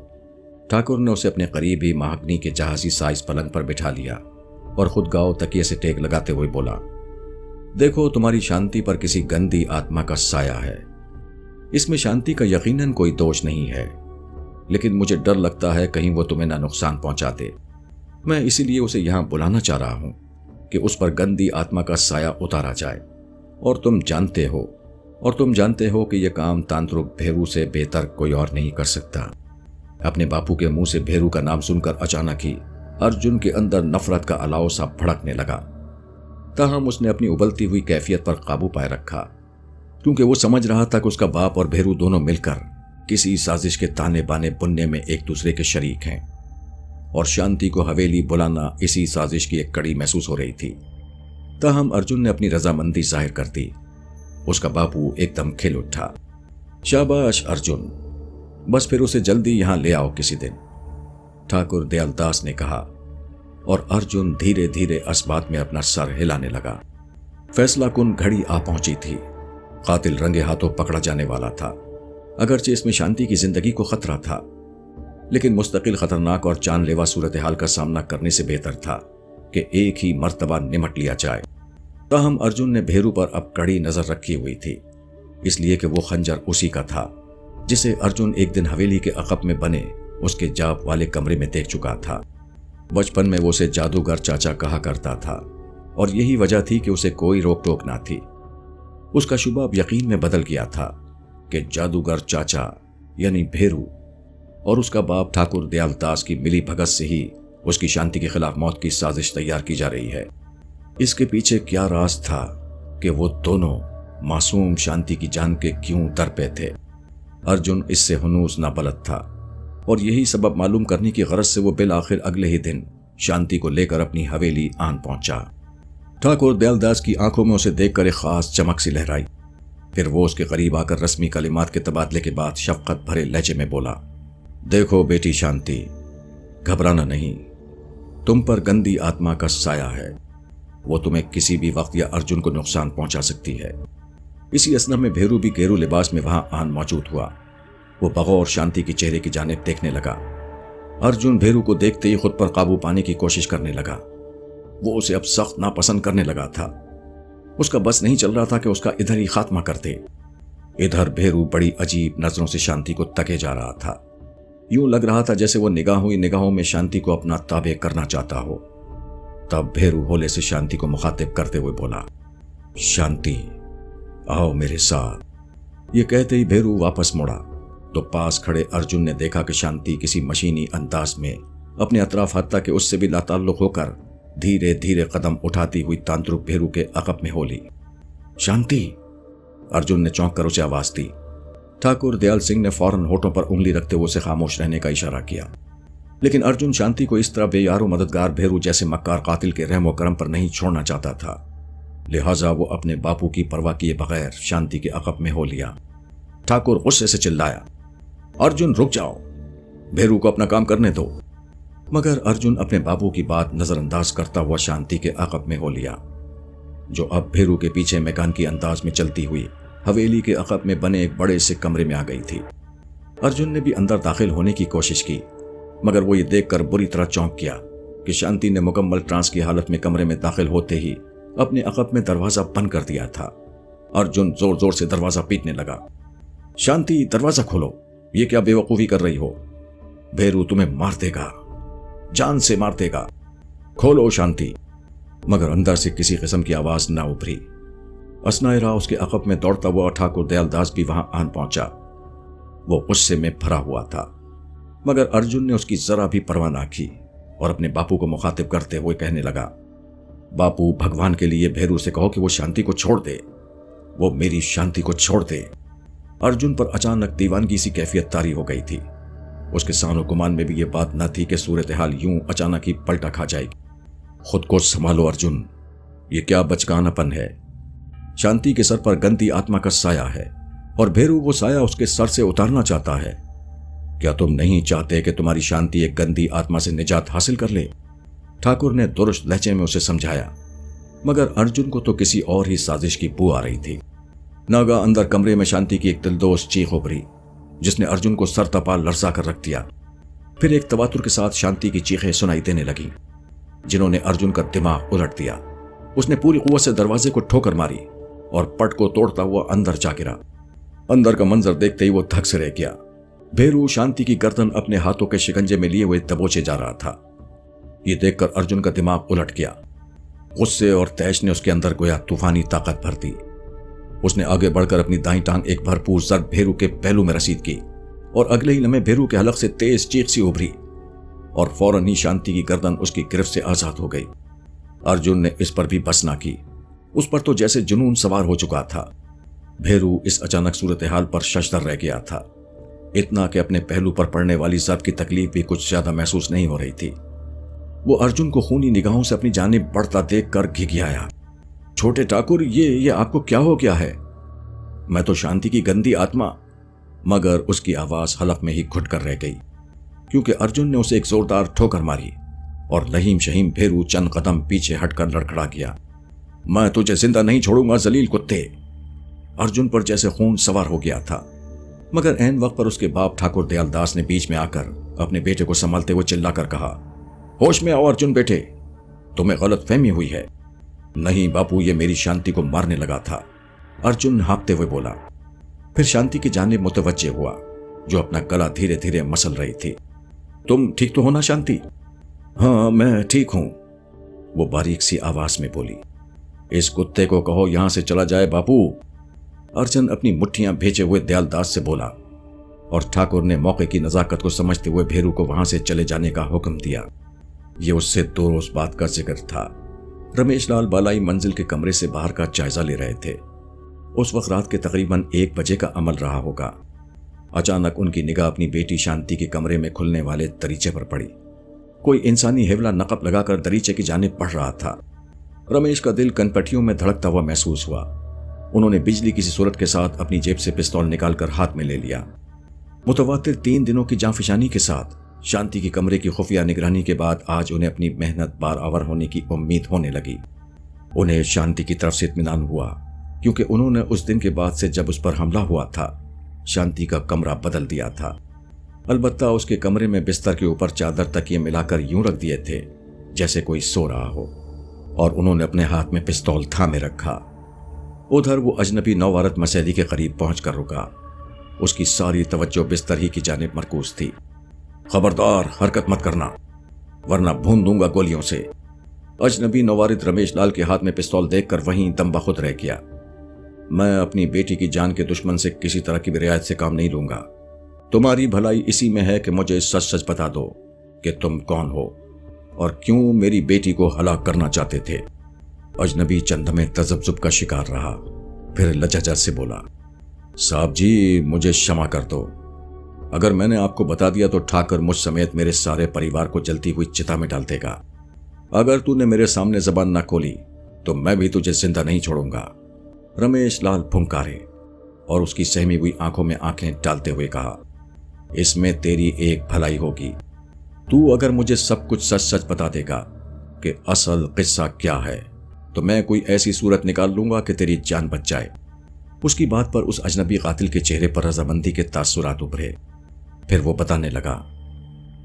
ठाकुर ने उसे अपने करीब ही महागनी के जहाजी साइज पलंग पर बिठा लिया और खुद गाँव तकिए से टेक लगाते हुए बोला, देखो तुम्हारी शांति पर किसी गंदी आत्मा का साया है। इसमें शांति का यकीनन कोई दोष नहीं है, लेकिन मुझे डर लगता है कहीं वो तुम्हें ना नुकसान पहुंचा दे। मैं इसीलिए उसे यहां बुलाना चाह रहा हूं कि उस पर गंदी आत्मा का साया उतारा जाए। और तुम जानते हो कि यह काम तांत्रिक भेरू से बेहतर कोई और नहीं कर सकता। अपने बापू के मुंह से भेरू का नाम सुनकर अचानक ही अर्जुन के अंदर नफरत का अलाव सा भड़कने लगा। ताहम उसने अपनी उबलती हुई कैफियत पर काबू पाए रखा, क्योंकि वो समझ रहा था कि उसका बाप और भेरू दोनों मिलकर किसी साजिश के ताने बाने बुनने में एक दूसरे के शरीक हैं और शांति को हवेली बुलाना इसी साजिश की एक कड़ी महसूस हो रही थी। ताहम अर्जुन ने अपनी रजामंदी जाहिर कर दी। उसका बापू एकदम खिल उठा, शाबाश अर्जुन, बस फिर उसे जल्दी यहां ले आओ किसी दिन, ठाकुर दयालदास ने कहा। और अर्जुन धीरे धीरे असबात में अपना सर हिलाने लगा। फैसला कुन घड़ी आ पहुंची थी। कातिल रंगे हाथों पकड़ा जाने वाला था। अगरचे इसमें शांति की जिंदगी को खतरा था, लेकिन मुस्तकिल खतरनाक और जानलेवा सूरत हाल का सामना करने से बेहतर था कि एक ही मर्तबा निमट लिया जाए। ताहम अर्जुन ने भेरू पर अब कड़ी नजर रखी हुई थी, इसलिए कि वो खंजर उसी का था जिसे अर्जुन एक दिन हवेली के अकब में बने उसके जाप वाले कमरे में देख चुका था। बचपन में वो उसे जादूगर चाचा कहा करता था और यही वजह थी कि उसे कोई रोक टोक ना थी। उसका शुबा अब यकीन में बदल गया था कि जादूगर चाचा यानी भेरू और उसका बाप ठाकुर दयालदास की मिली भगत से ही उसकी शांति के खिलाफ मौत की साजिश तैयार की जा रही है। इसके पीछे क्या राज था कि वो दोनों मासूम शांति की जान के क्यों दर पे थे? अर्जुन इससे हुनूस ना बलद था और यही सबब मालूम करने की गरज से वो बिल आखिर अगले ही दिन शांति को लेकर अपनी हवेली आन पहुंचा। ठाकुर दयालदास की आंखों में उसे देखकर एक खास चमक सी लहराई। फिर वो उसके करीब आकर रस्मी कलिमात के तबादले के बाद शफकत भरे लहजे में बोला, देखो बेटी शांति, घबराना नहीं, तुम पर गंदी आत्मा का साया है। वो तुम्हें किसी भी वक्त या अर्जुन को नुकसान पहुंचा सकती है। इसी असना में भेरू भी गेरू लिबास में वहां आन मौजूद हुआ। वो बगौर शांति की चेहरे की जानिब देखने लगा। अर्जुन भेरू को देखते ही खुद पर काबू पाने की कोशिश करने लगा। वो उसे अब सख्त नापसंद करने लगा था। उसका बस नहीं चल रहा था कि उसका इधर ही खात्मा कर दे। इधर भेरू बड़ी अजीब नजरों से शांति को तके जा रहा था। यूं लग रहा था जैसे वो निगाहों ही निगाहों में शांति को अपना ताबे करना चाहता हो। तब भेरू होले से शांति को मुखातिब करते हुए बोला, शांति आओ मेरे साथ। ये कहते ही भेरू वापस मुड़ा तो पास खड़े अर्जुन ने देखा कि शांति किसी मशीनी अंदाज में अपने अतराफ हत्ता के उससे भी लाताल्लुक होकर धीरे धीरे कदम उठाती हुई तांत्रिक भेरू के अकब में हो ली। शांति, अर्जुन ने चौंक कर उसे आवाज दी। ठाकुर दयाल सिंह ने फौरन होठों पर उंगली रखते हुए उसे खामोश रहने का इशारा किया, लेकिन अर्जुन शांति को इस तरह बेयारो मददगार भेरू जैसे मक्कार कातिल के रहमो करम पर नहीं छोड़ना चाहता था। लिहाजा वो अपने बापू की परवाह किए बगैर शांति के अकब में हो लिया। ठाकुर गुस्से से चिल्लाया, अर्जुन रुक जाओ, भेरू को अपना काम करने दो। मगर अर्जुन अपने बापू की बात नजरअंदाज करता हुआ शांति के अकब में हो लिया, जो अब भेरू के पीछे मैकानिकी अंदाज में चलती हुई हवेली के अकब में बने एक बड़े से कमरे में आ गई थी। अर्जुन ने भी अंदर दाखिल होने की कोशिश की, मगर वो ये देखकर बुरी तरह चौंक गया कि शांति ने मुकम्मल ट्रांस की हालत में कमरे में दाखिल होते ही अपने अकब में दरवाजा बंद कर दिया था। अर्जुन जोर जोर से दरवाजा पीटने लगा, शांति दरवाजा खोलो, ये क्या बेवकूफी कर रही हो? भेरू तुम्हें मार देगा, जान से मार देगा, खोलो शांति। मगर अंदर से किसी किस्म की आवाज न उभरी। असनाए राह उसके अकब में दौड़ता हुआ ठाकुर दयाल दास भी वहां आन पहुंचा। वो गुस्से में भरा हुआ था, मगर अर्जुन ने उसकी जरा भी परवाह ना की और अपने बापू को मुखातिब करते हुए कहने लगा, बापू भगवान के लिए भेरू से कहो कि वो शांति को छोड़ दे, वो मेरी शांति को छोड़ दे। अर्जुन पर अचानक दीवानगी सी कैफियत तारी हो गई थी। उसके सानो गुमान में भी ये बात न थी कि सूरत हाल यूं अचानक ही पलटा खा जाएगी। खुद को संभालो अर्जुन, ये क्या बचकानापन है? शांति के सर पर गंदी आत्मा का साया है और भेरू वो साया उसके सर से उतारना चाहता है। क्या तुम नहीं चाहते कि तुम्हारी शांति एक गंदी आत्मा से निजात हासिल कर ले? ठाकुर ने दुरुस्त लहजे में उसे समझाया, मगर अर्जुन को तो किसी और ही साजिश की बू आ रही थी। नागा अंदर कमरे में शांति की एक दिलदोज चीख उभरी, जिसने अर्जुन को सर तपाल लरसा कर रख दिया। फिर एक तवातुर के साथ शांति की चीखें सुनाई देने लगी, जिन्होंने अर्जुन का दिमाग उलट दिया। उसने पूरी कुव्वत से दरवाजे को ठोकर मारी और पट को तोड़ता हुआ अंदर जा गिरा। अंदर का मंजर देखते ही वो धक से रह गया। भेरू शांति की गर्दन अपने हाथों के शिकंजे में लिए हुए दबोचे जा रहा था। ये देखकर अर्जुन का दिमाग उलट गया। गुस्से और तैश ने उसके अंदर गोया तूफानी ताकत भर दी। उसने आगे बढ़कर अपनी दाईं टांग एक भरपूर जरब भेरू के पहलू में रसीद की और अगले ही लम्हे भेरू के हलक से तेज चीख सी उभरी और फौरन ही शांति की गर्दन उसकी गिरफ्त से आजाद हो गई। अर्जुन ने इस पर भी बस ना की। उस पर तो जैसे जुनून सवार हो चुका था। भेरू इस अचानक सूरत हाल पर शशदर रह गया था, इतना कि अपने पहलू पर पड़ने वाली जरब की तकलीफ भी कुछ ज्यादा महसूस नहीं हो रही थी। वो अर्जुन को खूनी निगाहों से अपनी जानिब बढ़ता देखकर घिघियाया, छोटे ठाकुर, ये आपको क्या हो गया है? मैं तो शांति की गंदी आत्मा। मगर उसकी आवाज हलक में ही घुट कर रह गई, क्योंकि अर्जुन ने उसे एक जोरदार ठोकर मारी और लहीम शहीम भेरू चंद कदम पीछे हटकर लड़खड़ा गया। मैं तुझे जिंदा नहीं छोड़ूंगा जलील कुत्ते। अर्जुन पर जैसे खून सवार हो गया था, मगर ऐन वक्त पर उसके बाप ठाकुर दयाल दास ने बीच में आकर अपने बेटे को संभालते हुए चिल्लाकर कहा, होश में आओ अर्जुन बेटे, तुम्हें गलत फहमी हुई है। नहीं बापू, ये मेरी शांति को मारने लगा था, अर्जुन हाँफते हुए बोला। फिर शांति की जानिब मुतवज्जे हुआ, जो अपना गला धीरे धीरे मसल रही थी। तुम ठीक तो हो ना शांति? हाँ मैं ठीक हूं, वो बारीक सी आवाज में बोली। इस कुत्ते को कहो यहां से चला जाए बापू, अर्जुन अपनी मुट्ठियां भेजे हुए दयाल दास से बोला और ठाकुर ने मौके की नजाकत को समझते हुए भेरू को वहां से चले जाने का हुक्म दिया। ये उससे दो रोज बात का जिक्र था। रमेश लाल बालाई मंजिल के कमरे से बाहर का जायजा ले रहे थे। उस वक्त रात के तकरीबन 1 बजे का अमल रहा होगा। अचानक उनकी निगाह अपनी बेटी शांति के कमरे में खुलने वाले दरीचे पर पड़ी। कोई इंसानी हेवला नकब लगाकर दरीचे की जानिब बढ़ रहा था। रमेश का दिल कनपटियों में धड़कता हुआ महसूस हुआ। उन्होंने बिजली की सी सूरत के साथ अपनी जेब से पिस्तौल निकालकर हाथ में ले लिया। मुतवातिर 3 दिनों की जांफिशानी के साथ शांति की कमरे की खुफिया निगरानी के बाद आज उन्हें अपनी मेहनत बारआवर होने की उम्मीद होने लगी। उन्हें शांति की तरफ से इत्मीनान हुआ, क्योंकि उन्होंने उस दिन के बाद से जब उस पर हमला हुआ था, शांति का कमरा बदल दिया था। अलबत्ता उसके कमरे में बिस्तर के ऊपर चादर तकिए मिलाकर यूं रख दिए थे जैसे कोई सो रहा हो, और उन्होंने अपने हाथ में पिस्तौल थामे रखा। उधर वो अजनबी नौवारत मसैदी के करीब पहुंचकर रुका। उसकी सारी तवज्जो बिस्तर ही की जानिब मरकूज थी। खबरदार, हरकत मत करना वरना भून दूंगा गोलियों से। अजनबी नौवारिद रमेश लाल के हाथ में पिस्तौल देखकर वहीं दम बखुद रह गया। मैं अपनी बेटी की जान के दुश्मन से किसी तरह की भी रियायत से काम नहीं लूंगा। तुम्हारी भलाई इसी में है कि मुझे सच सच बता दो कि तुम कौन हो और क्यों मेरी बेटी को हलाक करना चाहते थे। अजनबी चंद में तजब्जुब का शिकार रहा, फिर लज्जा से बोला, साहब जी मुझे क्षमा कर दो। अगर मैंने आपको बता दिया तो ठाकर मुझ समेत मेरे सारे परिवार को जलती हुई चिता में डाल देगा। अगर तूने मेरे सामने जबान ना खोली तो मैं भी तुझे जिंदा नहीं छोड़ूंगा। रमेश लाल फुंकारे और उसकी सहमी हुई आंखों में आंखें डालते हुए कहा, इसमें तेरी एक भलाई होगी। तू अगर मुझे सब कुछ सच सच बता देगा कि असल किस्सा क्या है तो मैं कोई ऐसी सूरत निकाल लूंगा कि तेरी जान बच जाए। उसकी बात पर उस अजनबी कातिल के चेहरे पर रजामंदी के तासुरात उभरे। फिर वो बताने लगा,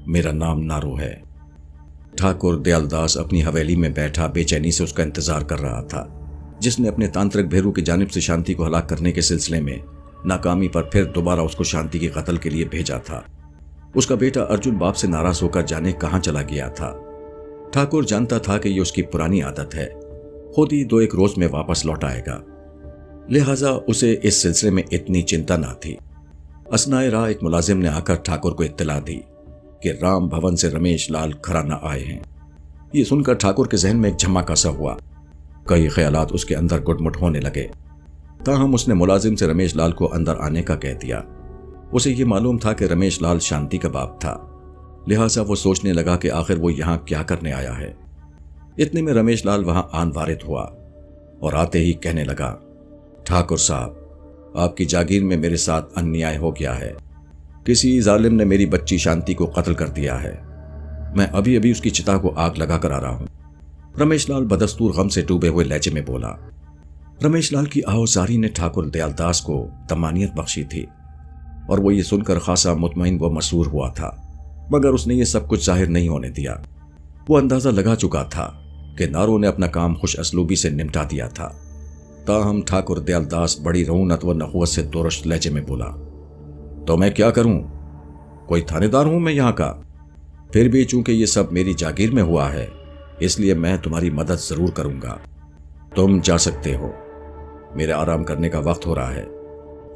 मेरा नाम नारो है। ठाकुर दयालदास अपनी हवेली में बैठा बेचैनी से उसका इंतजार कर रहा था, जिसने अपने तांत्रिक भेरू की जानिब से शांति को हलाक करने के सिलसिले में नाकामी पर फिर दोबारा उसको शांति के कत्ल के लिए भेजा था। उसका बेटा अर्जुन बाप से नाराज होकर जाने कहां चला गया था। ठाकुर जानता था कि ये उसकी पुरानी आदत है, खुद ही 2-1 रोज में वापस लौट आएगा, लिहाजा उसे इस सिलसिले में इतनी चिंता ना थी। असनाए राह एक मुलाजिम ने आकर ठाकुर को इत्तला दी कि राम भवन से रमेश लाल घराना आए हैं। ये सुनकर ठाकुर के जहन में एक झमाका सा हुआ। कई ख्यालात उसके अंदर गुटमुट होने लगे। ताहम उसने मुलाजिम से रमेश लाल को अंदर आने का कह दिया। उसे ये मालूम था कि रमेश लाल शांति का बाप था, लिहाजा वो सोचने लगा कि आखिर वो यहाँ क्या करने आया है। इतने में रमेश लाल वहां आन वारिद हुआ और आते ही कहने लगा, ठाकुर साहब, आपकी जागीर में मेरे साथ अन्याय हो गया है। किसी जालिम ने मेरी बच्ची शांति को कत्ल कर दिया है। मैं अभी अभी उसकी चिता को आग लगा कर आ रहा हूं। रमेश लाल बदस्तूर गम से डूबे हुए लहजे में बोला। रमेश लाल की आहोजारी ने ठाकुर दयालदास को तमानियत बख्शी थी और वो ये सुनकर खासा मुतमईन व मसरूर हुआ था, मगर उसने ये सब कुछ जाहिर नहीं होने दिया। वो अंदाजा लगा चुका था कि नारो ने अपना काम खुश असलूबी से निपटा दिया था। ताहम ठाकुर दयालदास बड़ी रऊनत व नखुवत से दुरुस्त लहजे में बोला, तो मैं क्या करूं? कोई थानेदार हूं मैं यहाँ का? फिर भी चूंकि ये सब मेरी जागीर में हुआ है, इसलिए मैं तुम्हारी मदद जरूर करूंगा। तुम जा सकते हो, मेरे आराम करने का वक्त हो रहा है।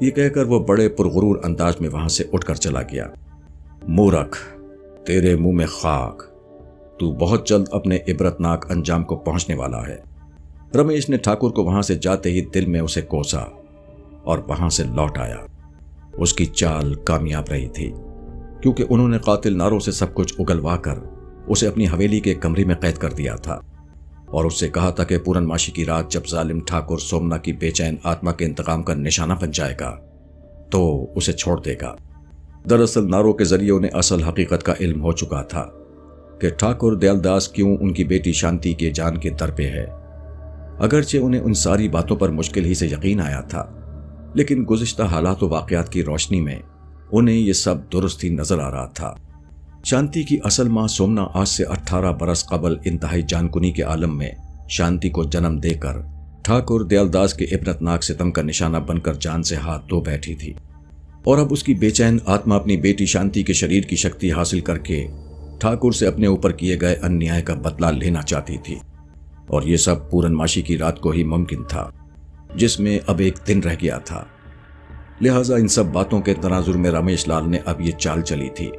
ये कहकर वो बड़े पुरगुरूर अंदाज में वहां से उठकर चला गया। मूर्ख, तेरे मुंह में खाक, तू बहुत जल्द अपने इबरतनाक अंजाम को पहुंचने वाला है। रमेश ने ठाकुर को वहां से जाते ही दिल में उसे कोसा और वहां से लौट आया। उसकी चाल कामयाब रही थी, क्योंकि उन्होंने कातिल नारो से सब कुछ उगलवा कर उसे अपनी हवेली के कमरे में कैद कर दिया था और उससे कहा था कि पूरनमाशी की रात जब जालिम ठाकुर सोमना की बेचैन आत्मा के इंतकाम का निशाना बन जाएगा तो उसे छोड़ देगा। दरअसल नारो के जरिए उन्हें असल हकीकत का इल्म हो चुका था कि ठाकुर दयालदास क्यों उनकी बेटी शांति के जान के दर पे है। अगरचे उन्हें उन सारी बातों पर मुश्किल ही से यकीन आया था, लेकिन गुज़िश्ता हालात व वाक़यात की रोशनी में उन्हें यह सब दुरुस्त ही नजर आ रहा था। शांति की असल मां सोमना आज से 18 बरस कबल इंतहाई जानकुनी के आलम में शांति को जन्म देकर ठाकुर दयालदास के इबरतनाक सितम का निशाना बनकर जान से हाथ धो बैठी थी और अब उसकी बेचैन आत्मा अपनी बेटी शांति के शरीर की शक्ति हासिल करके ठाकुर से अपने ऊपर किए गए अन्याय का बदला लेना चाहती थी। और ये सब पूरनमाशी की रात को ही मुमकिन था, जिसमें अब एक दिन रह गया था। लिहाजा इन सब बातों के तनाजुर में रमेश लाल ने अब ये चाल चली थी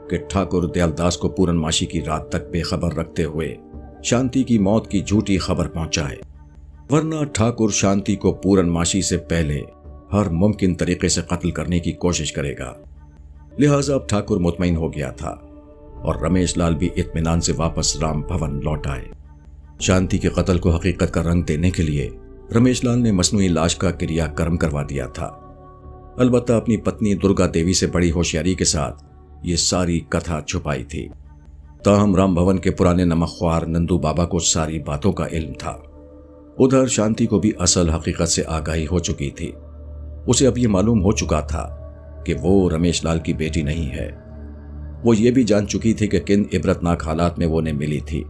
कि ठाकुर दयालदास को पूरनमाशी की रात तक बेखबर रखते हुए शांति की मौत की झूठी खबर पहुंचाए, वरना ठाकुर शांति को पूरनमाशी से पहले हर मुमकिन तरीके से कत्ल करने की कोशिश करेगा। लिहाजा अब ठाकुर मुतमईन हो गया था और रमेश लाल भी इत्मीनान से वापस राम भवन लौट आए। शांति के कत्ल को हकीकत का रंग देने के लिए रमेश लाल ने मसनूई लाश का क्रियाक्रम करवा दिया था। अलबत्ता अपनी पत्नी दुर्गा देवी से बड़ी होशियारी के साथ ये सारी कथा छुपाई थी। ताहम राम भवन के पुराने नमकख्वार नंदू बाबा को सारी बातों का इल्म था। उधर शांति को भी असल हकीकत से आगाही हो चुकी थी। उसे अब ये मालूम हो चुका था कि वो रमेश लाल की बेटी नहीं है। वो ये भी जान चुकी थी कि किन इबरतनाक हालात में वो उन्हें मिली थी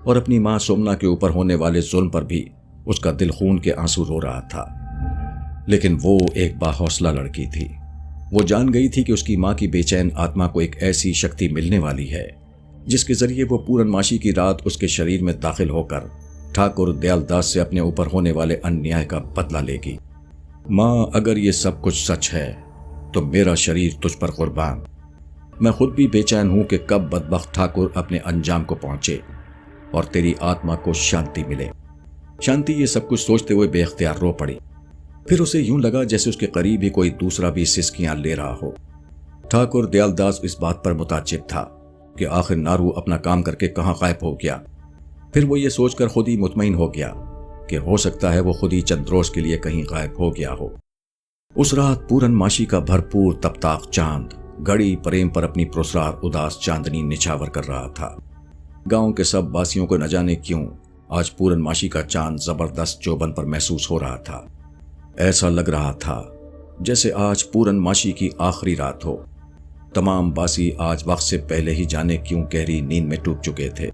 और अपनी मां सोमना के ऊपर होने वाले जुल्म पर भी उसका दिल खून के आंसू रो रहा था। लेकिन वो एक बाहौसला लड़की थी। वो जान गई थी कि उसकी माँ की बेचैन आत्मा को एक ऐसी शक्ति मिलने वाली है जिसके जरिए वो पूरनमासी की रात उसके शरीर में दाखिल होकर ठाकुर दयालदास से अपने ऊपर होने वाले अन्याय का बदला लेगी। माँ, अगर ये सब कुछ सच है तो मेरा शरीर तुझ पर कुर्बान। मैं खुद भी बेचैन हूं कि कब बदबख्त ठाकुर अपने अंजाम को पहुंचे और तेरी आत्मा को शांति मिले। शांति ये सब कुछ सोचते हुए बेख्तियार रो पड़ी। फिर उसे यूं लगा जैसे उसके करीब ही कोई दूसरा भी सिसकियां ले रहा हो। ठाकुर दयालदास इस बात पर मुताज्जिब था कि आखिर नारू अपना काम करके कहां गायब हो गया। फिर वो ये सोचकर खुद ही मुतमईन हो गया कि हो सकता है वो खुद ही चंद रोज के लिए कहीं गायब हो गया हो। उस रात पूरनमासी का भरपूर तपताक चांद घड़ी प्रेम पर अपनी पुरस्कार उदास चांदनी निछावर कर रहा था। गांव के सब वासियों को न जाने क्यों आज पूरनमासी का चांद जबरदस्त चौबन पर महसूस हो रहा था। ऐसा लग रहा था जैसे आज पूरनमासी की आखिरी रात हो। तमाम बासी आज वक्त से पहले ही जाने क्यों गहरी नींद में डूब चुके थे।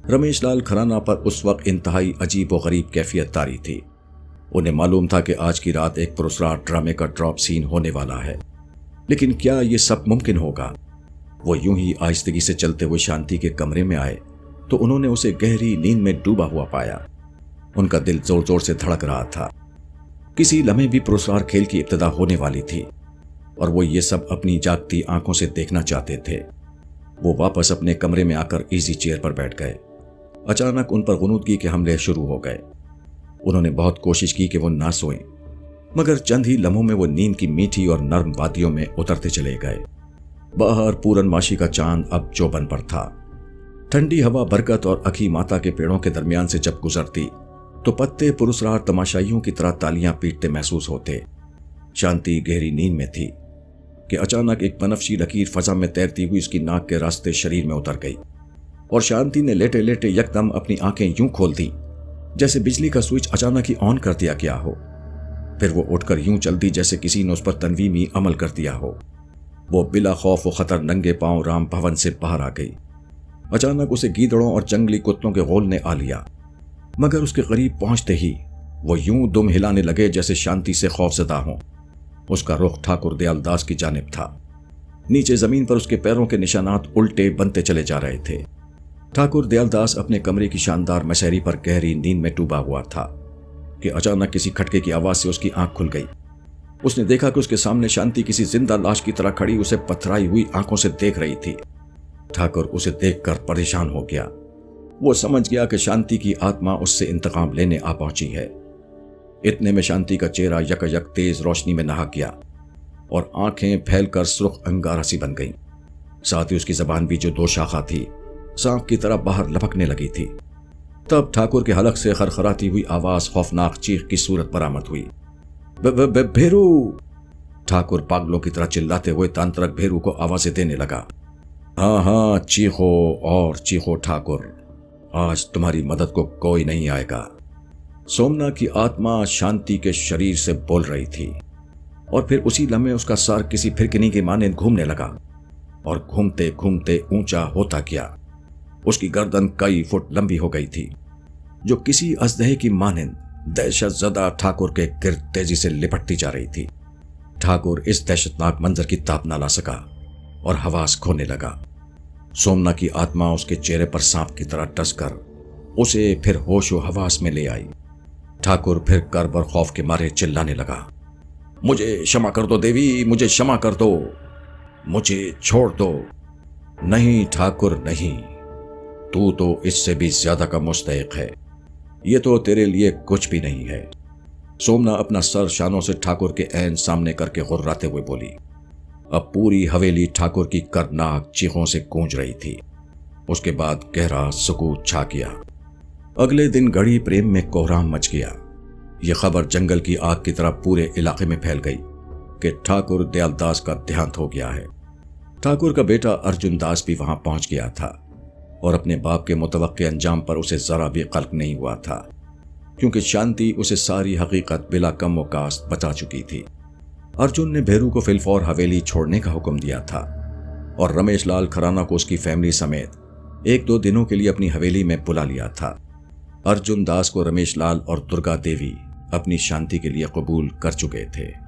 रमेश लाल खराना पर उस वक्त इंतहाई अजीब व गरीब कैफियत तारी थी। उन्हें मालूम था कि आज की रात एक पुरस्कार ड्रामे का ड्रॉप सीन होने वाला है, लेकिन क्या ये सब मुमकिन होगा? वो यूं ही आहिस्तगी से चलते हुए शांति के कमरे में आए तो उन्होंने उसे गहरी नींद में डूबा हुआ पाया। उनका दिल जोर जोर से धड़क रहा था। किसी लम्हे भी पुरस्कार खेल की इब्तिदा होने वाली थी और वो ये सब अपनी जागती आंखों से देखना चाहते थे। वो वापस अपने कमरे में आकर इजी चेयर पर बैठ गए। अचानक उन पर गुनूदगी के हमले शुरू हो गए। उन्होंने बहुत कोशिश की कि वो ना सोएं, मगर चंद ही लम्हों में वो नींद की मीठी और नर्म वादियों में उतरते चले गए। बाहर पूरनमासी का चांद अब चौबन पर था। ठंडी हवा बरकत और अखी माता के पेड़ों के दरमियान से जब गुजरती तो पत्ते पुरस्कार तमाशाइयों की तरह तालियां पीटते महसूस होते। शांति गहरी नींद में थी कि अचानक एक बनफशी लकीर फजा में तैरती हुई उसकी नाक के रास्ते शरीर में उतर गई और शांति ने लेटे लेटे यकदम अपनी आंखें यूं खोल दी जैसे बिजली का स्विच अचानक ही ऑन कर दिया गया हो। फिर वो उठकर यूं चल दी जैसे किसी ने उस पर तनवीमी अमल कर दिया हो। वो बिला खौफ व खतर नंगे पांव राम भवन से बाहर आ गई। अचानक उसे गीदड़ों और जंगली कुत्तों के गोल ने आ लिया, मगर उसके करीब पहुंचते ही वो यूं दुम हिलाने लगे जैसे शांति से खौफजदा हों। उसका रुख ठाकुर दयालदास की जानिब था। नीचे जमीन पर उसके पैरों के निशानात उल्टे बनते चले जा रहे थे। ठाकुर दयालदास अपने कमरे की शानदार मशहरी पर गहरी नींद में डूबा हुआ था कि अचानक किसी खटके की आवाज से उसकी आंख खुल गई। उसने देखा कि उसके सामने शांति किसी जिंदा लाश की तरह खड़ी उसे पथराई हुई आंखों से देख रही थी। ठाकुर उसे देखकर परेशान हो गया। वो समझ गया कि शांति की आत्मा उससे इंतकाम लेने आ पहुंची है। इतने में शांति का चेहरा यकयक तेज रोशनी में नहा गया और आंखें फैलकर सुर्ख अंगारा सी बन गईं। साथ ही उसकी जबान भी जो दो शाखा थी सांप की तरह बाहर लपकने लगी थी। तब ठाकुर के हलक से खरखराती हुई आवाज खौफनाक चीख की सूरत बरामद हुई। भेरू! ठाकुर पागलों की तरह चिल्लाते हुए तांत्रक भेरू को आवाजें देने लगा। हाँ हाँ, चीखो और चीखो ठाकुर, आज तुम्हारी मदद को कोई नहीं आएगा। सोमना की आत्मा शांति के शरीर से बोल रही थी और फिर उसी लम्हे उसका सर किसी फिरकनी के माने घूमने लगा और घूमते घूमते ऊंचा होता गया। उसकी गर्दन कई फुट लंबी हो गई थी जो किसी अजदहे की मानिंद दहशतजदा ठाकुर के गिर्द तेजी से लिपटती जा रही थी। ठाकुर इस दहशतनाक मंजर की ताप न ला सका और हवास खोने लगा। सोमना की आत्मा उसके चेहरे पर सांप की तरह डसकर उसे फिर होशो हवास में ले आई। ठाकुर फिर कर्ब और खौफ के मारे चिल्लाने लगा, मुझे क्षमा कर दो देवी, मुझे क्षमा कर दो, मुझे छोड़ दो। नहीं ठाकुर नहीं, तू तो इससे भी ज्यादा का मुस्तहिक है। ये तो तेरे लिए कुछ भी नहीं है। सोमना अपना सर शानों से ठाकुर के ऐन सामने करके गुर्राते हुए बोली। अब पूरी हवेली ठाकुर की करनाक चीखों से गूंज रही थी। उसके बाद गहरा सुकूत छा गया। अगले दिन गढ़ी प्रेम में कोहराम मच गया। यह खबर जंगल की आग की तरह पूरे इलाके में फैल गई कि ठाकुर दयालदास का देहांत हो गया है। ठाकुर का बेटा अर्जुन दास भी वहां पहुंच गया था और अपने बाप के मुतवक्के अंजाम पर उसे जरा भी कल्क नहीं हुआ था, क्योंकि शांति उसे सारी हकीकत बिला कम वकास्त बता चुकी थी। अर्जुन ने भेरू को फिलफौर हवेली छोड़ने का हुक्म दिया था और रमेश लाल खराना को उसकी फैमिली समेत 1-2 दिनों के लिए अपनी हवेली में बुला लिया था। अर्जुन दास को रमेश लाल और दुर्गा देवी अपनी शांति के लिए कबूल कर चुके थे।